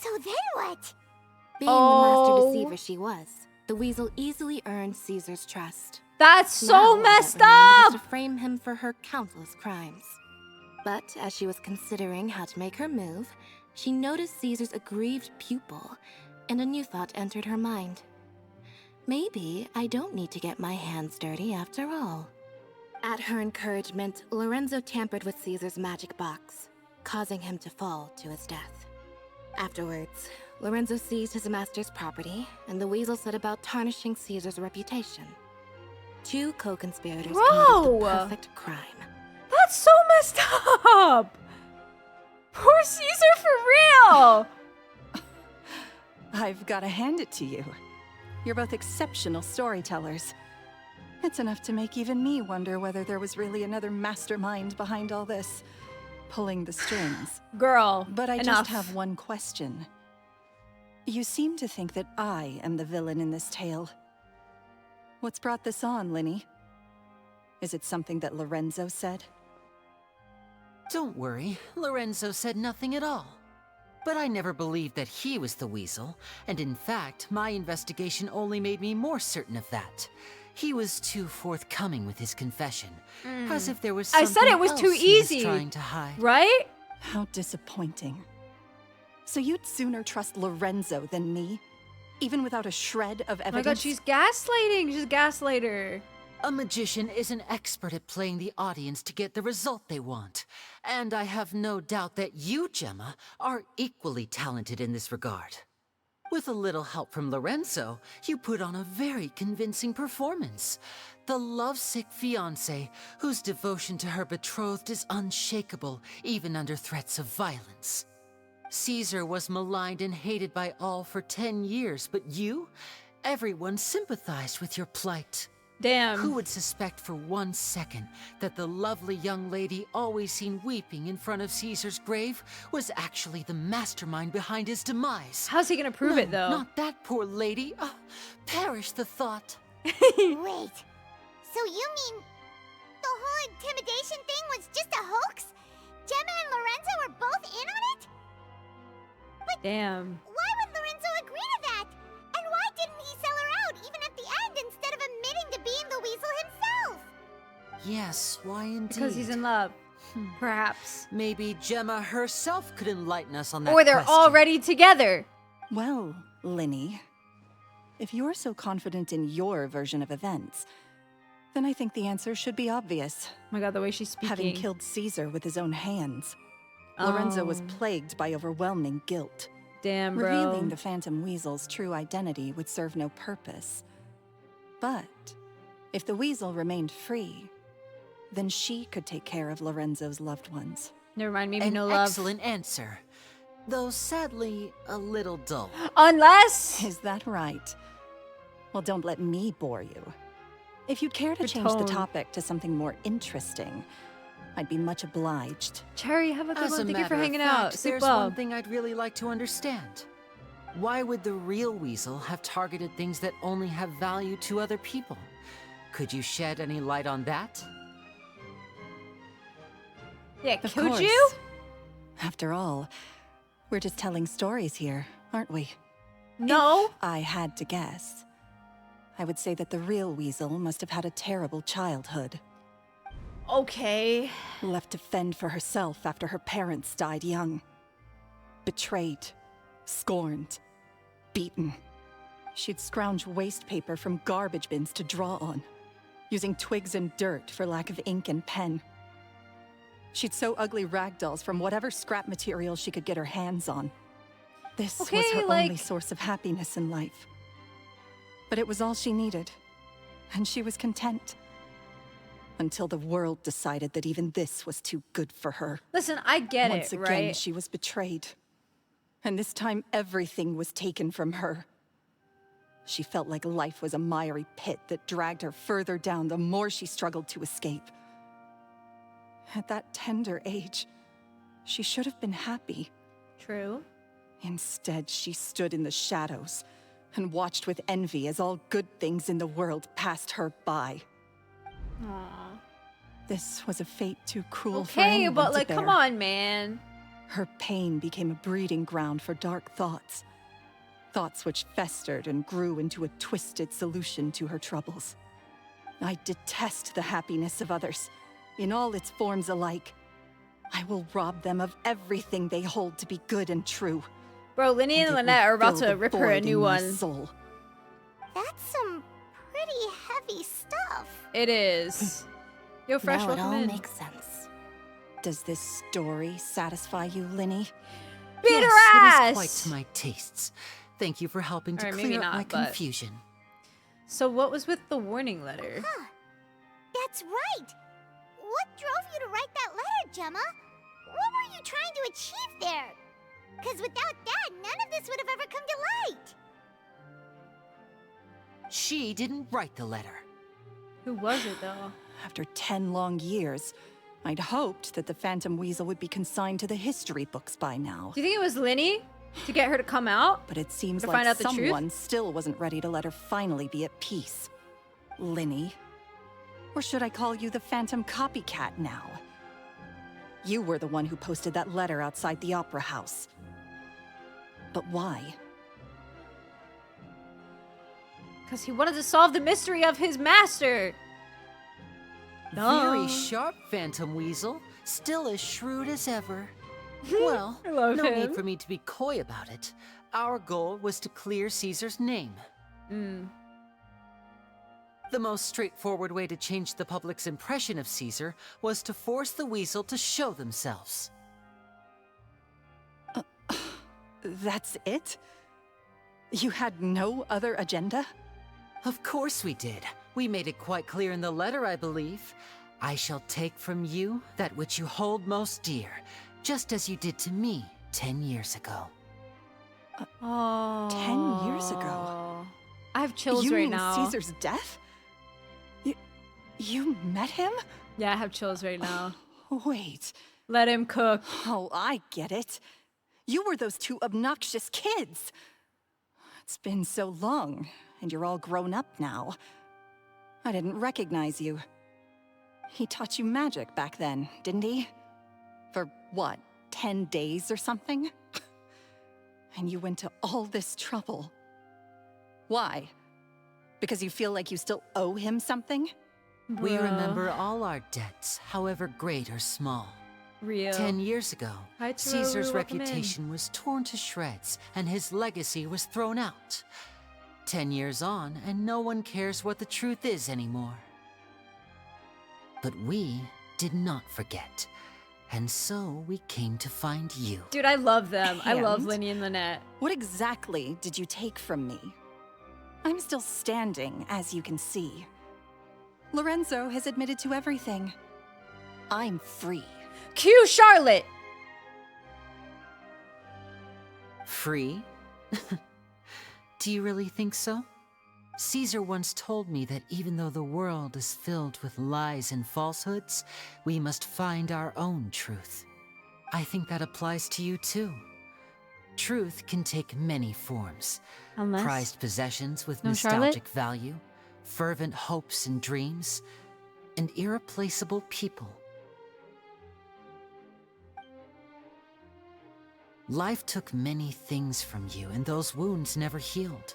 then what? Being the master deceiver she was, the weasel easily earned Caesar's trust. That's so Now, all that messed remained was up! to frame him for her countless crimes. But as she was considering how to make her move, she noticed Caesar's aggrieved pupil, and a new thought entered her mind. Maybe I don't need to get my hands dirty after all. At her encouragement, Lorenzo tampered with Caesar's magic box, causing him to fall to his death. Afterwards, Lorenzo seized his master's property, and the weasel set about tarnishing Caesar's reputation. Two co-conspirators committed the perfect crime. That's so messed up! Poor Caesar for real! I've got to hand it to you. You're both exceptional storytellers. It's enough to make even me wonder whether there was really another mastermind behind all this, pulling the strings. Girl, But I enough. just have one question. You seem to think that I am the villain in this tale. What's brought this on, Lyney? Is it something that Lorenzo said? Don't worry, Lorenzo said nothing at all. But I never believed that he was the weasel, and in fact, my investigation only made me more certain of that. He was too forthcoming with his confession, as if there was something I said it was too else he was easy, trying to hide. right? How disappointing. So you'd sooner trust Lorenzo than me? Even without a shred of Oh my evidence? god, she's gaslighting. She's a gaslighter. A magician is an expert at playing the audience to get the result they want. And I have no doubt that you, Gemma, are equally talented in this regard. With a little help from Lorenzo, you put on a very convincing performance. The lovesick fiancé, whose devotion to her betrothed is unshakable, even under threats of violence. Caesar was maligned and hated by all for 10 years, but you? Everyone sympathized with your plight. Damn. Who would suspect for 1 second that the lovely young lady always seen weeping in front of Caesar's grave was actually the mastermind behind his demise? How's he gonna prove it, though? Not that poor lady. Perish the thought. Wait, so you mean the whole intimidation thing was just a hoax? Gemma and Lorenzo were both in on it? But damn. Why would Lorenzo agree to that? And why didn't he sell her out even at the end instead of admitting to being the weasel himself? Yes, why indeed? Because he's in love. Perhaps. Maybe Gemma herself could enlighten us on that Or they're question. already together. Well, Lyney, if you're so confident in your version of events, then I think the answer should be obvious. Oh my god, the way she's speaking. Having killed Caesar with his own hands, Lorenzo was plagued by overwhelming guilt. Damn, bro. Revealing the Phantom Weasel's true identity would serve no purpose. But if the weasel remained free, then she could take care of Lorenzo's loved ones. Never mind, maybe An no love. excellent answer, though sadly a little dull. Unless... Is that right? Well, don't let me bore you. If you'd care to Good change the tone. topic to something more interesting, I'd be much obliged. Cherry, have a good As one. a Thank you for matter of hanging fact, out. Sleep there's well. one thing I'd really like to understand. Why would the real weasel have targeted things that only have value to other people? Could you shed any light on that? Yeah, Of could course. you? After all, we're just telling stories here, aren't we? No. If I had to guess, I would say that the real weasel must have had a terrible childhood. Okay. Left to fend for herself after her parents died young. Betrayed, scorned, beaten. She'd scrounge waste paper from garbage bins to draw on, using twigs and dirt for lack of ink and pen. She'd sew ugly rag dolls from whatever scrap material she could get her hands on. This was Okay, her like- only source of happiness in life. But it was all she needed, and she was content. Until the world decided that even this was too good for her. Listen, I get Once it, again, right? she was betrayed. And this time, everything was taken from her. She felt like life was a miry pit that dragged her further down the more she struggled to escape. At that tender age, she should have been happy. True. Instead, she stood in the shadows and watched with envy as all good things in the world passed her by. Aww. This was a fate too cruel for Okay, anyone but to like, bear. come on, man. Her pain became a breeding ground for dark thoughts. Thoughts which festered and grew into a twisted solution to her troubles. I detest the happiness of others, in all its forms alike. I will rob them of everything they hold to be good and true. Bro, Lyney and it will Lynette are about fill to the rip her a void new in my one. soul. That's some pretty heavy stuff. It is. Yo, Fresh, Now it welcome all in. makes sense. Does this story satisfy you, Lyney? Beat her yes, ass! it is quite to my tastes. Thank you for helping to Alright, maybe clear up not, my but- confusion. So what was with the warning letter? Huh. That's right. What drove you to write that letter, Gemma? What were you trying to achieve there? Because without that, none of this would have ever come to light. She didn't write the letter. Who was it, though? After 10 long years, I'd hoped that the Phantom Weasel would be consigned to the history books by now. Do you think it was Lyney to get her to come out? But it seems To like find out the truth? someone still wasn't ready to let her finally be at peace. Lyney. Or should I call you the Phantom Copycat now? You were the one who posted that letter outside the opera house. But why? Because he wanted to solve the mystery of his master. Very sharp, Phantom Weasel. Still as shrewd as ever. Well, no need for me to be coy about it. Our goal was to clear Caesar's name. The most straightforward way to change the public's impression of Caesar was to force the weasel to show themselves. That's it? You had no other agenda? Of course we did. We made it quite clear in the letter, I believe. I shall take from you that which you hold most dear, just as you did to me 10 years ago. 10 years ago? I have chills you right mean now. Caesar's death? You met him? Yeah, I have chills right now. Wait. Let him cook. Oh, I get it. You were those two obnoxious kids. It's been so long, and you're all grown up now. I didn't recognize you. He taught you magic back then, didn't he? For what, 10 days or something? And you went to all this trouble. Why? Because you feel like you still owe him something? We remember all our debts, however great or small. Real. 10 years ago, Hi, Taro, Caesar's welcome reputation was torn to shreds, and his legacy was thrown out. 10 years on, and no one cares what the truth is anymore. But we did not forget, and so we came to find you. Dude, I love them. I love And? Lyney and Lynette. What exactly did you take from me? I'm still standing, as you can see. Lorenzo has admitted to everything. I'm free. Cue Charlotte! Free? Do you really think so? Caesar once told me that even though the world is filled with lies and falsehoods, we must find our own truth. I think that applies to you too. Truth can take many forms. Unless... Prized possessions with No nostalgic value, fervent hopes and dreams, and irreplaceable people. Life took many things from you, and those wounds never healed.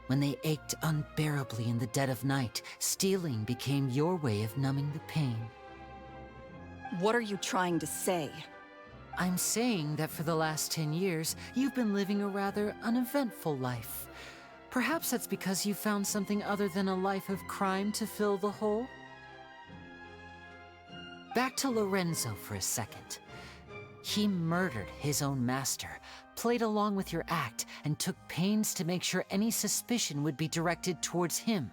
When they ached unbearably in the dead of night, stealing became your way of numbing the pain. What are you trying to say? I'm saying that for the last 10 years, you've been living a rather uneventful life. Perhaps that's because you found something other than a life of crime to fill the hole? Back to Lorenzo for a second. He murdered his own master, played along with your act, and took pains to make sure any suspicion would be directed towards him.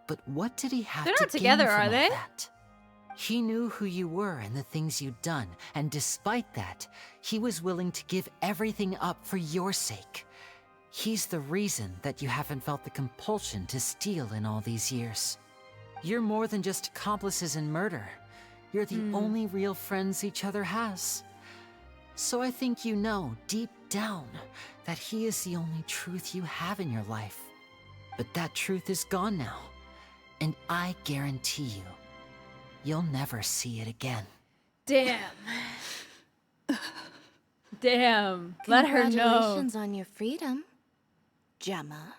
But what did he have to gain from all that? They're not together, are they? He knew who you were and the things you'd done, and despite that, he was willing to give everything up for your sake. He's the reason that you haven't felt the compulsion to steal in all these years. You're more than just accomplices in murder. You're the only real friends each other has. So I think you know, deep down, that he is the only truth you have in your life. But that truth is gone now, and I guarantee you, you'll never see it again. Damn. Damn. Let her know. Congratulations on your freedom, Gemma.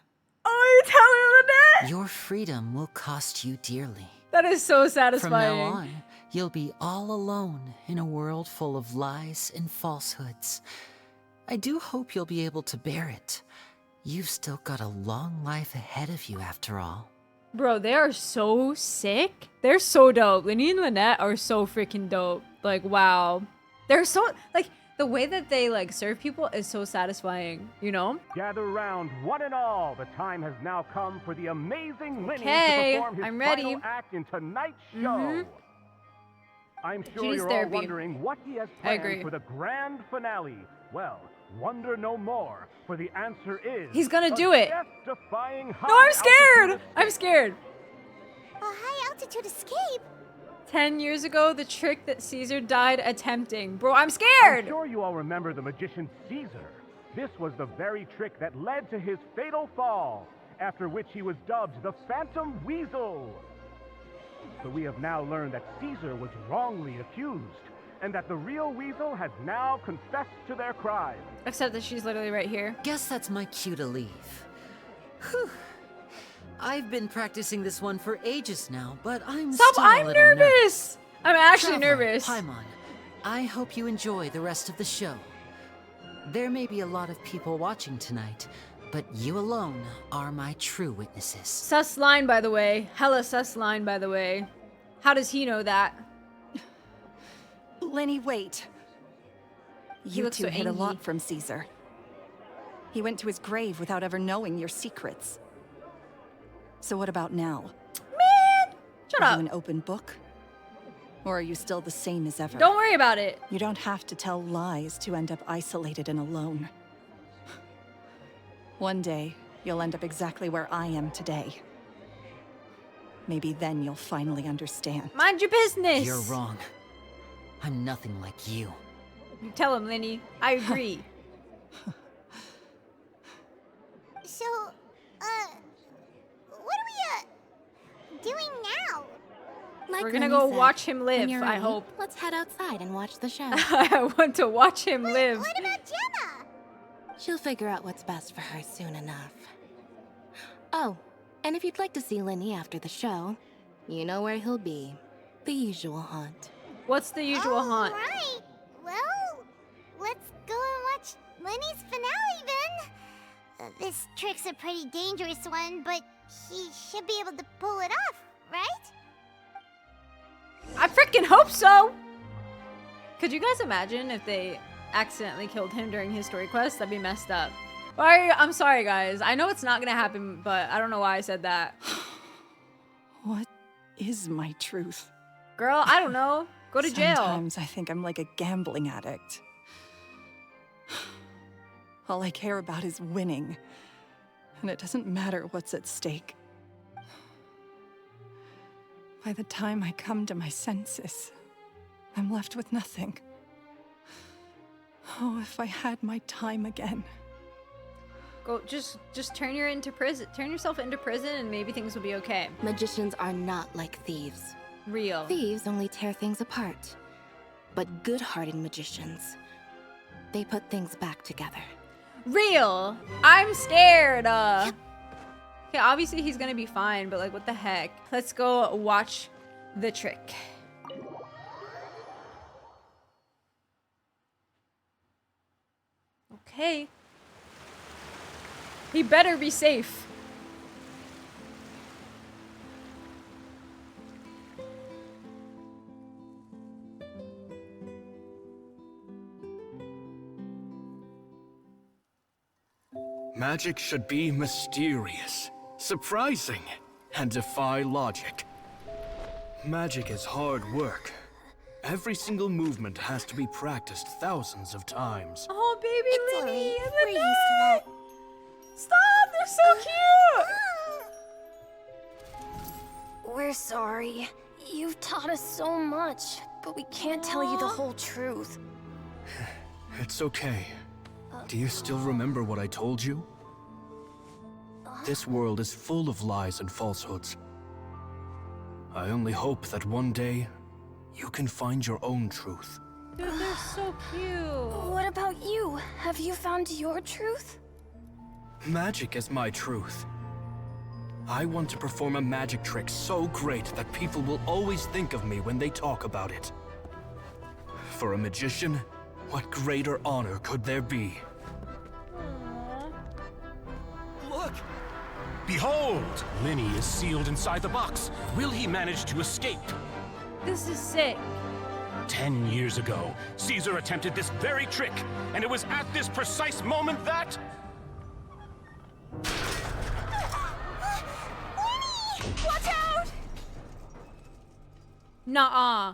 Oh, you telling me that? Your freedom will cost you dearly. That is so From satisfying. now on, you'll be all alone in a world full of lies and falsehoods. I do hope you'll be able to bear it. You've still got a long life ahead of you after all. Bro, they are so sick. They're so dope. Lyney and Lynette are so freaking dope. Like, wow. They're so, like, the way that they, like, serve people is so satisfying, you know? Gather round, one and all. The time has now come for the amazing Lyney Okay, to perform his I'm ready. final act in tonight's show. I'm sure Cheese you're therapy. all wondering what he has I planned agree. for the grand finale. Well, wonder no more, for the answer is... He's gonna a do it. death-defying No, I'm scared. high-altitude I'm scared. A high-altitude escape? 10 years ago, the trick that Caesar died attempting. Bro, I'm scared. I'm sure you all remember the magician Caesar. This was the very trick that led to his fatal fall, after which he was dubbed the Phantom Weasel. So we have now learned that Caesar was wrongly accused, and that the real weasel has now confessed to their crimes. Except that she's literally right here. Guess that's my cue to leave. Whew. I've been practicing this one for ages now, but I'm Stop, still I'm a little nervous. I'm actually Traveler, nervous. Paimon, I hope you enjoy the rest of the show. There may be a lot of people watching tonight, but you alone are my true witnesses. Sus line, by the way. Hella sus line, by the way. How does he know that? Lyney, wait. He You looks two so hid a angry. lot from Caesar. He went to his grave without ever knowing your secrets. So what about now? Man! Shut Are up. you an open book? Or are you still the same as ever? Don't worry about it. You don't have to tell lies to end up isolated and alone. One day, you'll end up exactly where I am today. Maybe then you'll finally understand. Mind your business. You're wrong. I'm nothing like you. You tell him, Lyney. I agree. So, what are we, doing now? We're Like gonna Lyney go said, watch him live, when you're I ready, hope. Let's head outside and watch the show. I want to watch him live. What about Gemma? She'll figure out what's best for her soon enough. Oh, and if you'd like to see Lyney after the show, you know where he'll be. The usual haunt. What's the usual haunt? Right. Well, let's go and watch Lenny's finale then. This trick's a pretty dangerous one, but he should be able to pull it off, right? I freaking hope so! Could you guys imagine if they accidentally killed him during his story quest? That'd be messed up. I'm sorry, guys. I know it's not gonna happen, but I don't know why I said that. What is my truth? Girl, I don't know. Go to jail. Sometimes I think I'm like a gambling addict. All I care about is winning. And it doesn't matter what's at stake. By the time I come to my senses, I'm left with nothing. Oh, if I had my time again. Go, just turn yourself into prison, and maybe things will be okay. Magicians are not like thieves. Real. Thieves only tear things apart. But good-hearted magicians, they put things back together. Real. I'm scared. Okay, obviously he's gonna be fine, but like, what the heck? Let's go watch the trick. Okay. He better be safe. Magic should be mysterious, surprising, and defy logic. Magic is hard work. Every single movement has to be practiced thousands of times. Oh, baby Lyney, We're used to that. Stop! They're so cute! We're sorry. You've taught us so much, but we can't tell you the whole truth. It's okay. Do you still remember what I told you? This world is full of lies and falsehoods. I only hope that one day, you can find your own truth. Dude, they're so cute. What about you? Have you found your truth? Magic is my truth. I want to perform a magic trick so great that people will always think of me when they talk about it. For a magician, what greater honor could there be? Look! Behold! Lyney is sealed inside the box. Will he manage to escape? This is sick. 10 years ago, Caesar attempted this very trick, and it was at this precise moment that... Watch out! Nuh-uh.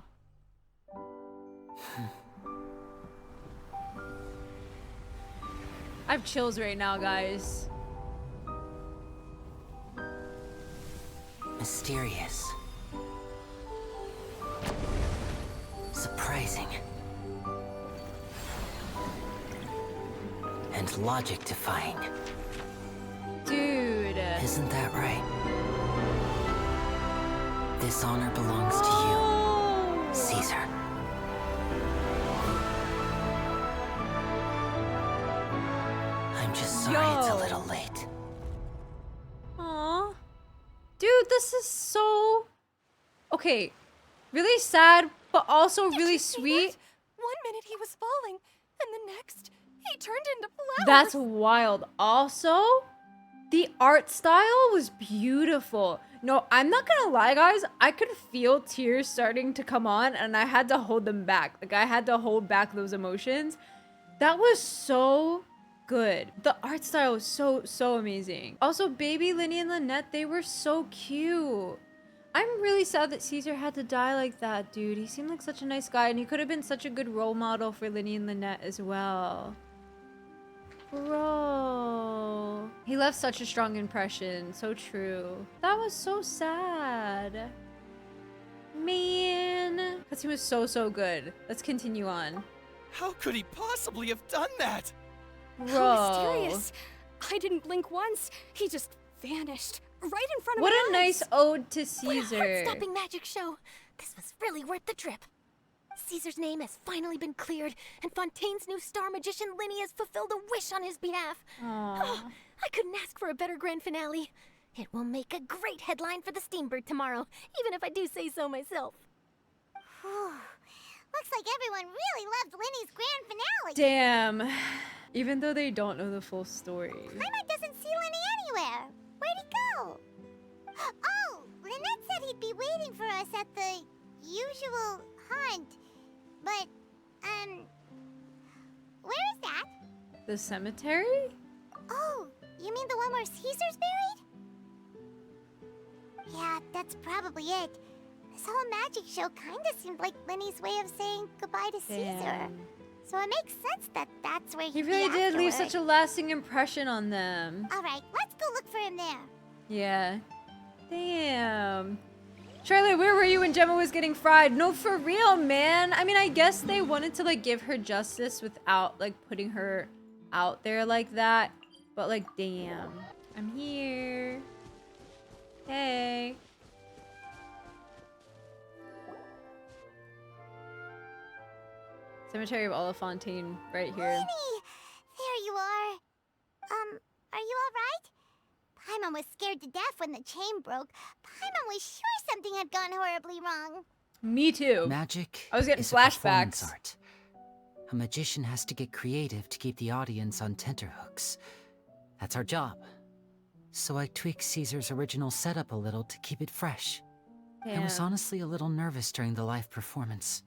I have chills right now, guys. Mysterious. Surprising. And logic-defying. Dude. Isn't that right? This honor belongs to you, Caesar. Dude, this is so... Okay, really sad, but also really sweet. One minute he was falling, and the next, he turned into flowers. That's wild. Also, the art style was beautiful. No, I'm not gonna lie, guys. I could feel tears starting to come on, and I had to hold them back. Like, I had to hold back those emotions. That was so good. The art style was so amazing. Also, baby Lyney and Lynette, they were so cute. I'm really sad that Caesar had to die like that, dude. He seemed like such a nice guy, and he could have been such a good role model for Lyney and Lynette as well. Bro. He left such a strong impression. So true. That was so sad. Man. Because he was so good. Let's continue on. How could he possibly have done that? Bro. How mysterious. I didn't blink once. He just vanished. Right in front of What my a nice eyes. ode to Caesar. What a heart-stopping magic show. This was really worth the trip. Caesar's name has finally been cleared, and Fontaine's new star magician Lyney has fulfilled a wish on his behalf. Oh, I couldn't ask for a better grand finale. It will make a great headline for the Steambird tomorrow, even if I do say so myself. Looks like everyone really loved Lyney's grand finale. Damn. Even though they don't know the full story. Paimon doesn't see Lyney anywhere. Where'd he go? Oh, Lynette said he'd be waiting for us at the usual haunt. But, where is that? The cemetery? Oh, you mean the one where Caesar's buried? Yeah, that's probably it. This whole magic show kinda seemed like Lyney's way of saying goodbye to Caesar. Damn. So it makes sense that that's where He really did leave such a lasting impression on them. Alright, let's go look for him there. Yeah. Damn. Charlotte, where were you when Gemma was getting fried? No, for real, man. I mean, I guess they wanted to, like, give her justice without, like, putting her out there like that. But, like, damn. I'm here. Hey. Cemetery of Olive Fontaine, right here. Lyney! There you are. Are you alright? Paimon was scared to death when the chain broke. Paimon was sure something had gone horribly wrong. Me too. Magic I was getting is a performance flashbacks. art. A magician has to get creative to keep the audience on tenterhooks. That's our job. So I tweaked Caesar's original setup a little to keep it fresh. I was Damn. honestly a little nervous during the live performance.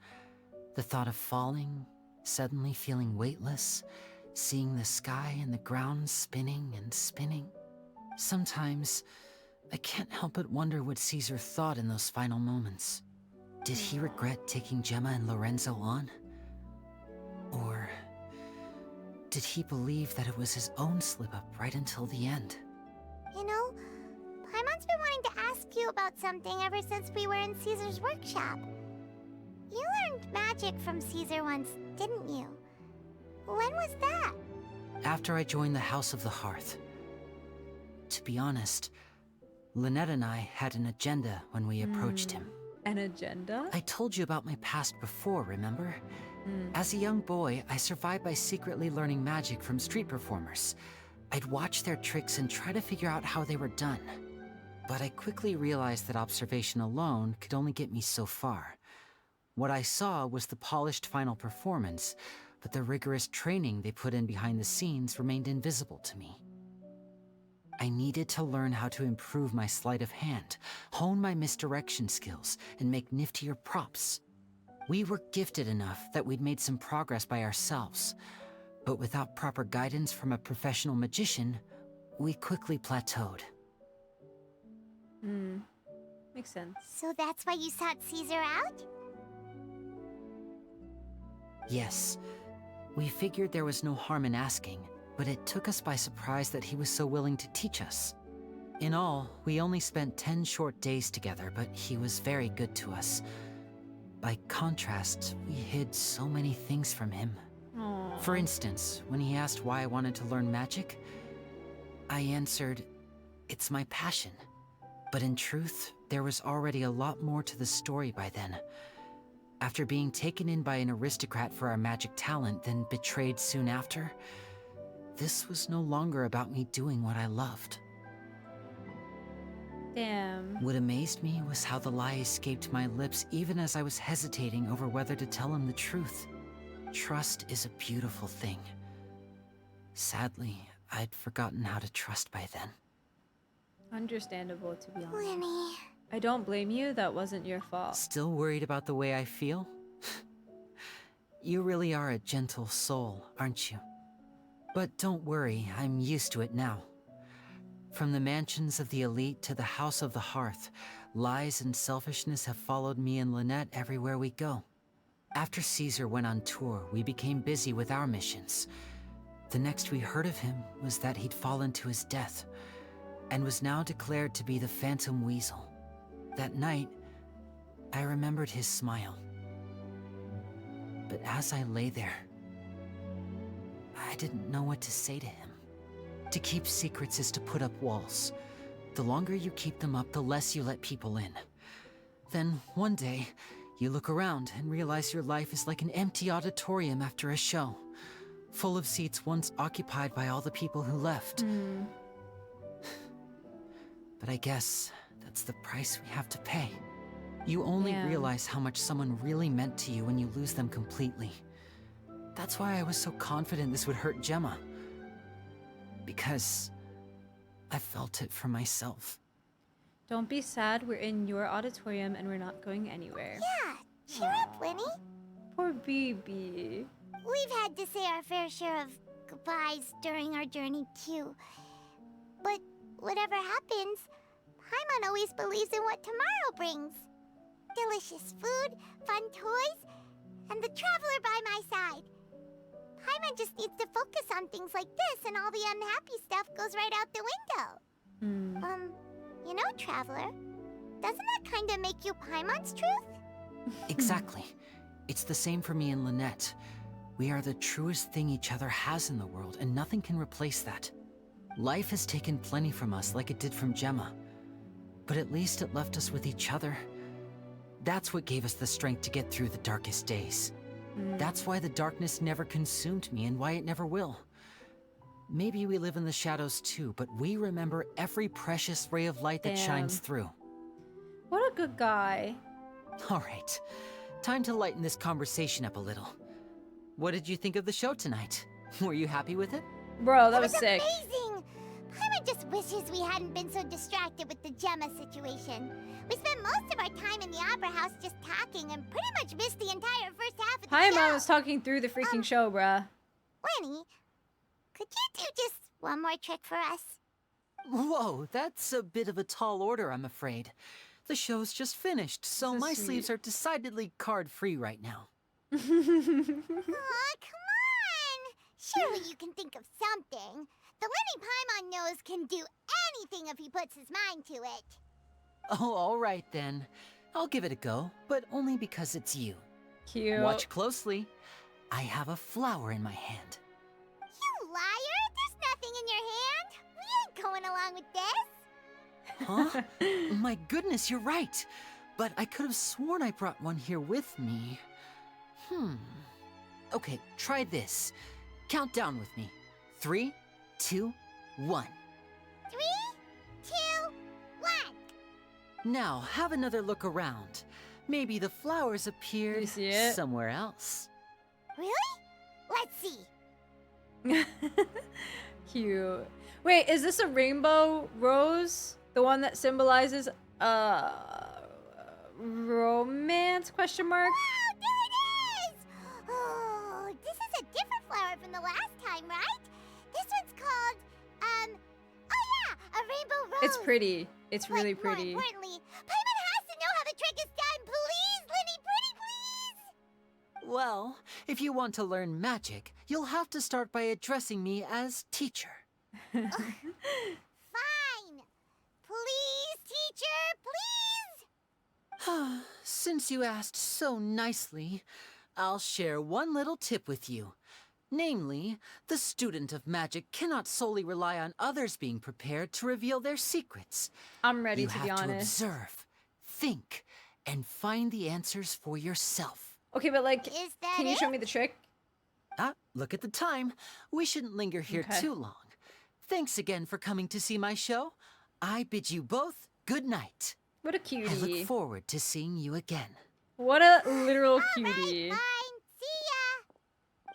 The thought of falling, suddenly feeling weightless, seeing the sky and the ground spinning and spinning. Sometimes, I can't help but wonder what Caesar thought in those final moments. Did he regret taking Gemma and Lorenzo on? Or did he believe that it was his own slip-up right until the end? You know, Paimon's been wanting to ask you about something ever since we were in Caesar's workshop. You learned magic from Caesar once, didn't you? When was that? After I joined the House of the Hearth. To be honest, Lynette and I had an agenda when we approached him. An agenda? I told you about my past before, remember? As a young boy, I survived by secretly learning magic from street performers. I'd watch their tricks and try to figure out how they were done. But I quickly realized that observation alone could only get me so far. What I saw was the polished final performance, but the rigorous training they put in behind the scenes remained invisible to me. I needed to learn how to improve my sleight of hand, hone my misdirection skills, and make niftier props. We were gifted enough that we'd made some progress by ourselves, but without proper guidance from a professional magician, we quickly plateaued. Makes sense. So that's why you sought Caesar out? Yes, we figured there was no harm in asking, but it took us by surprise that he was so willing to teach us. In all, we only spent 10 short days together, but he was very good to us. By contrast, we hid so many things from him. Aww. For instance, when he asked why I wanted to learn magic, I answered, "It's my passion." But in truth, there was already a lot more to the story by then. After being taken in by an aristocrat for our magic talent, then betrayed soon after, this was no longer about me doing what I loved. Damn. What amazed me was how the lie escaped my lips even as I was hesitating over whether to tell him the truth. Trust is a beautiful thing. Sadly, I'd forgotten how to trust by then. Understandable, to be honest. Lyney. I don't blame you. That wasn't your fault. Still worried about the way I feel? You really are a gentle soul, aren't you? But don't worry, I'm used to it now. From the mansions of the elite to the house of the hearth, lies and selfishness have followed me and Lynette everywhere we go. After Caesar went on tour, we became busy with our missions. The next we heard of him was that he'd fallen to his death, and was now declared to be the Phantom Weasel. That night, I remembered his smile. But as I lay there, I didn't know what to say to him. To keep secrets is to put up walls. The longer you keep them up, the less you let people in. Then, one day, you look around and realize your life is like an empty auditorium after a show, full of seats once occupied by all the people who left. But I guess that's the price we have to pay. You only realize how much someone really meant to you when you lose them completely. That's why I was so confident this would hurt Gemma. Because I felt it for myself. Don't be sad. We're in your auditorium and we're not going anywhere. Yeah, cheer up, Lyney. Poor BB. We've had to say our fair share of goodbyes during our journey, too. But whatever happens, Paimon always believes in what tomorrow brings. Delicious food, fun toys, and the traveler by my side. Paimon just needs to focus on things like this, and all the unhappy stuff goes right out the window. You know, Traveler, doesn't that kind of make you Paimon's truth? Exactly. It's the same for me and Lynette. We are the truest thing each other has in the world, and nothing can replace that. Life has taken plenty from us, like it did from Gemma. But at least it left us with each other. That's what gave us the strength to get through the darkest days. That's why the darkness never consumed me, and why it never will. Maybe we live in the shadows too, but we remember every precious ray of light that shines through. What a good guy. All right, time to lighten this conversation up a little. What did you think of the show tonight? Were you happy with it? Bro, that was sick. Amazing! Paimon just wishes we hadn't been so distracted with the Gemma situation. We spent most of our time in the Opera House just talking and pretty much missed the entire first half of the show. Paimon was talking through the freaking show, bruh. Lyney, could you do just one more trick for us? Whoa, that's a bit of a tall order, I'm afraid. The show's just finished, so my sleeves are decidedly card-free right now. Aw, come on! Surely you can think of something. The Lyney Paimon knows can do anything if he puts his mind to it. Oh, all right then. I'll give it a go, but only because it's you. Cute. Watch closely. I have a flower in my hand. You liar! There's nothing in your hand! We ain't going along with this! Huh? My goodness, you're right. But I could have sworn I brought one here with me. Okay, try this. Count down with me. 3, 2, 1. 3, 2, 1. Now, have another look around. Maybe the flowers appeared somewhere else. Really? Let's see. Cute. Wait, is this a rainbow rose? The one that symbolizes romance, question mark? Wow, there it is! Oh, this is a different flower from the last time, right? This one's called, oh yeah, a rainbow rose. It's pretty. It's really pretty. More importantly, Paimon has to know how the trick is done. Please, Lyney, pretty please! Well, if you want to learn magic, you'll have to start by addressing me as teacher. Fine. Please, teacher, please! Since you asked so nicely, I'll share one little tip with you. Namely, the student of magic cannot solely rely on others being prepared to reveal their secrets. I'm ready, to be You have to honest. observe, think, and find the answers for yourself. Okay, but like, is that can you show me the trick? Look at the time. We shouldn't linger here too long. Thanks again for coming to see my show. I bid you both good night. What a I cutie. look forward to seeing you again. What a literal cutie.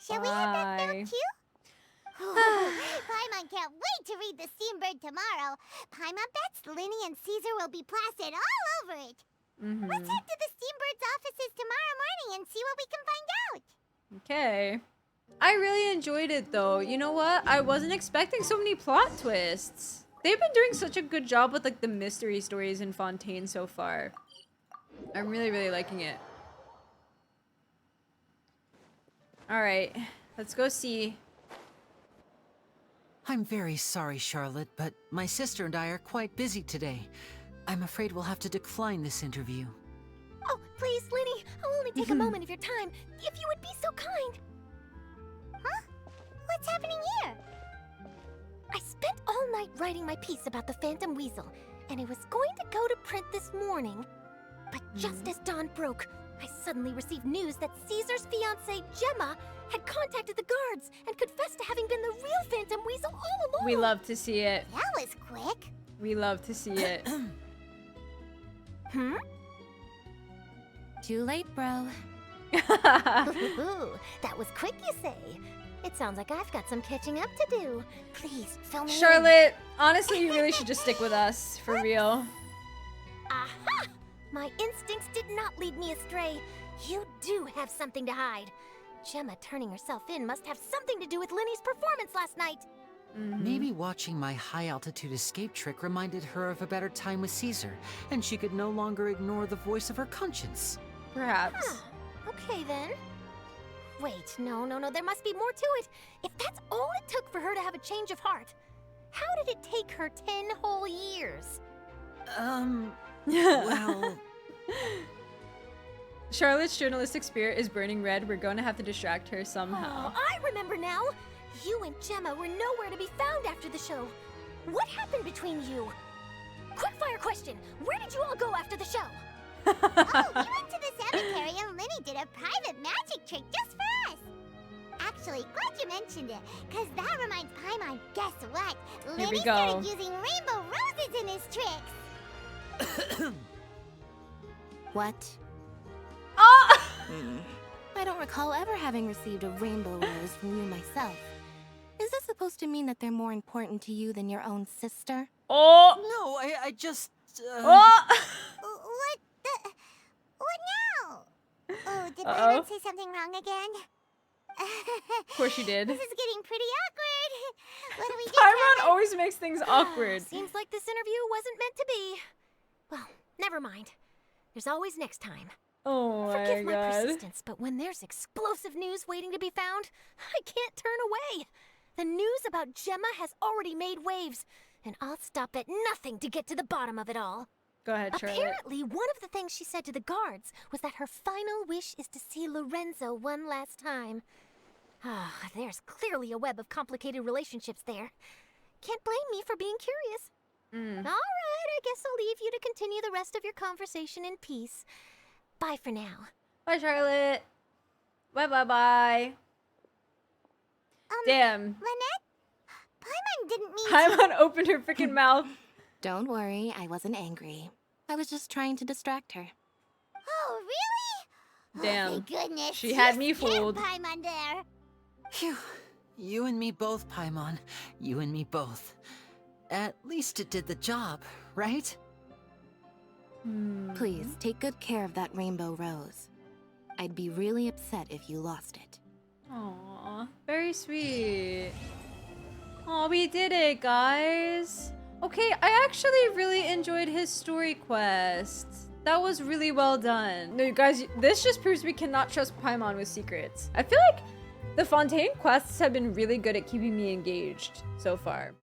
Shall we head back down too? Paimon can't wait to read the Steambird tomorrow. Paimon bets Lyney and Caesar will be plastered all over it. Let's head to the Steambird's offices tomorrow morning and see what we can find out. Okay. I really enjoyed it though. You know what? I wasn't expecting so many plot twists. They've been doing such a good job with like the mystery stories in Fontaine so far. I'm really, really liking it. Alright, let's go see. I'm very sorry, Charlotte, but my sister and I are quite busy today. I'm afraid we'll have to decline this interview. Oh, please, Lyney, I'll only take a moment of your time, if you would be so kind. Huh? What's happening here? I spent all night writing my piece about the Phantom Weasel, and it was going to go to print this morning. But just as dawn broke, I suddenly received news that Caesar's fiancée, Gemma, had contacted the guards and confessed to having been the real Phantom Weasel all along. We love to see it. That was quick. We love to see it. Too late, bro. That was quick, you say? It sounds like I've got some catching up to do. Please, fill me in. Charlotte, honestly, you really should just stick with us, for real. Aha! My instincts did not lead me astray. You do have something to hide. Gemma turning herself in must have something to do with Lyney's performance last night. Maybe watching my high-altitude escape trick reminded her of a better time with Caesar, and she could no longer ignore the voice of her conscience. Perhaps. Okay, then. Wait, no, there must be more to it. If that's all it took for her to have a change of heart, how did it take her 10 whole years? Well... Charlotte's journalistic spirit is burning red. We're going to have to distract her somehow. Oh, I remember now. You and Gemma were nowhere to be found after the show. What happened between you? Quickfire question. Where did you all go after the show? Oh, we went to the cemetery and Lyney did a private magic trick just for us. Actually, glad you mentioned it, because that reminds Paimon, guess what? Lyney started using rainbow roses in his tricks. What? Oh! I don't recall ever having received a rainbow rose from you myself. Is this supposed to mean that they're more important to you than your own sister? Oh! No, I just... Oh! What now? Oh, did Paimon say something wrong again? Of course she did. This is getting pretty awkward. What do we do? Paimon always makes things awkward. Seems like this interview wasn't meant to be. Well, never mind. There's always next time. Oh my Forgive my God. persistence, but when there's explosive news waiting to be found, I can't turn away. The news about Gemma has already made waves, and I'll stop at nothing to get to the bottom of it all. Go ahead, Charlotte. Apparently, one of the things she said to the guards was that her final wish is to see Lorenzo one last time. Ah, there's clearly a web of complicated relationships there. Can't blame me for being curious. All right, I guess I'll leave you to continue the rest of your conversation in peace. Bye for now. Bye, Charlotte. Bye. Damn. Lynette? Paimon didn't mean Paimon opened her freaking mouth. Don't worry, I wasn't angry. I was just trying to distract her. Oh, really? Damn. Oh, thank goodness. She had me You scared fooled. Paimon there. Phew. You and me both, Paimon. You and me both. At least it did the job, right? Please, take good care of that rainbow rose. I'd be really upset if you lost it. Aw, very sweet. Aw, we did it, guys. Okay, I actually really enjoyed his story quest. That was really well done. No, you guys, this just proves we cannot trust Paimon with secrets. I feel like the Fontaine quests have been really good at keeping me engaged so far.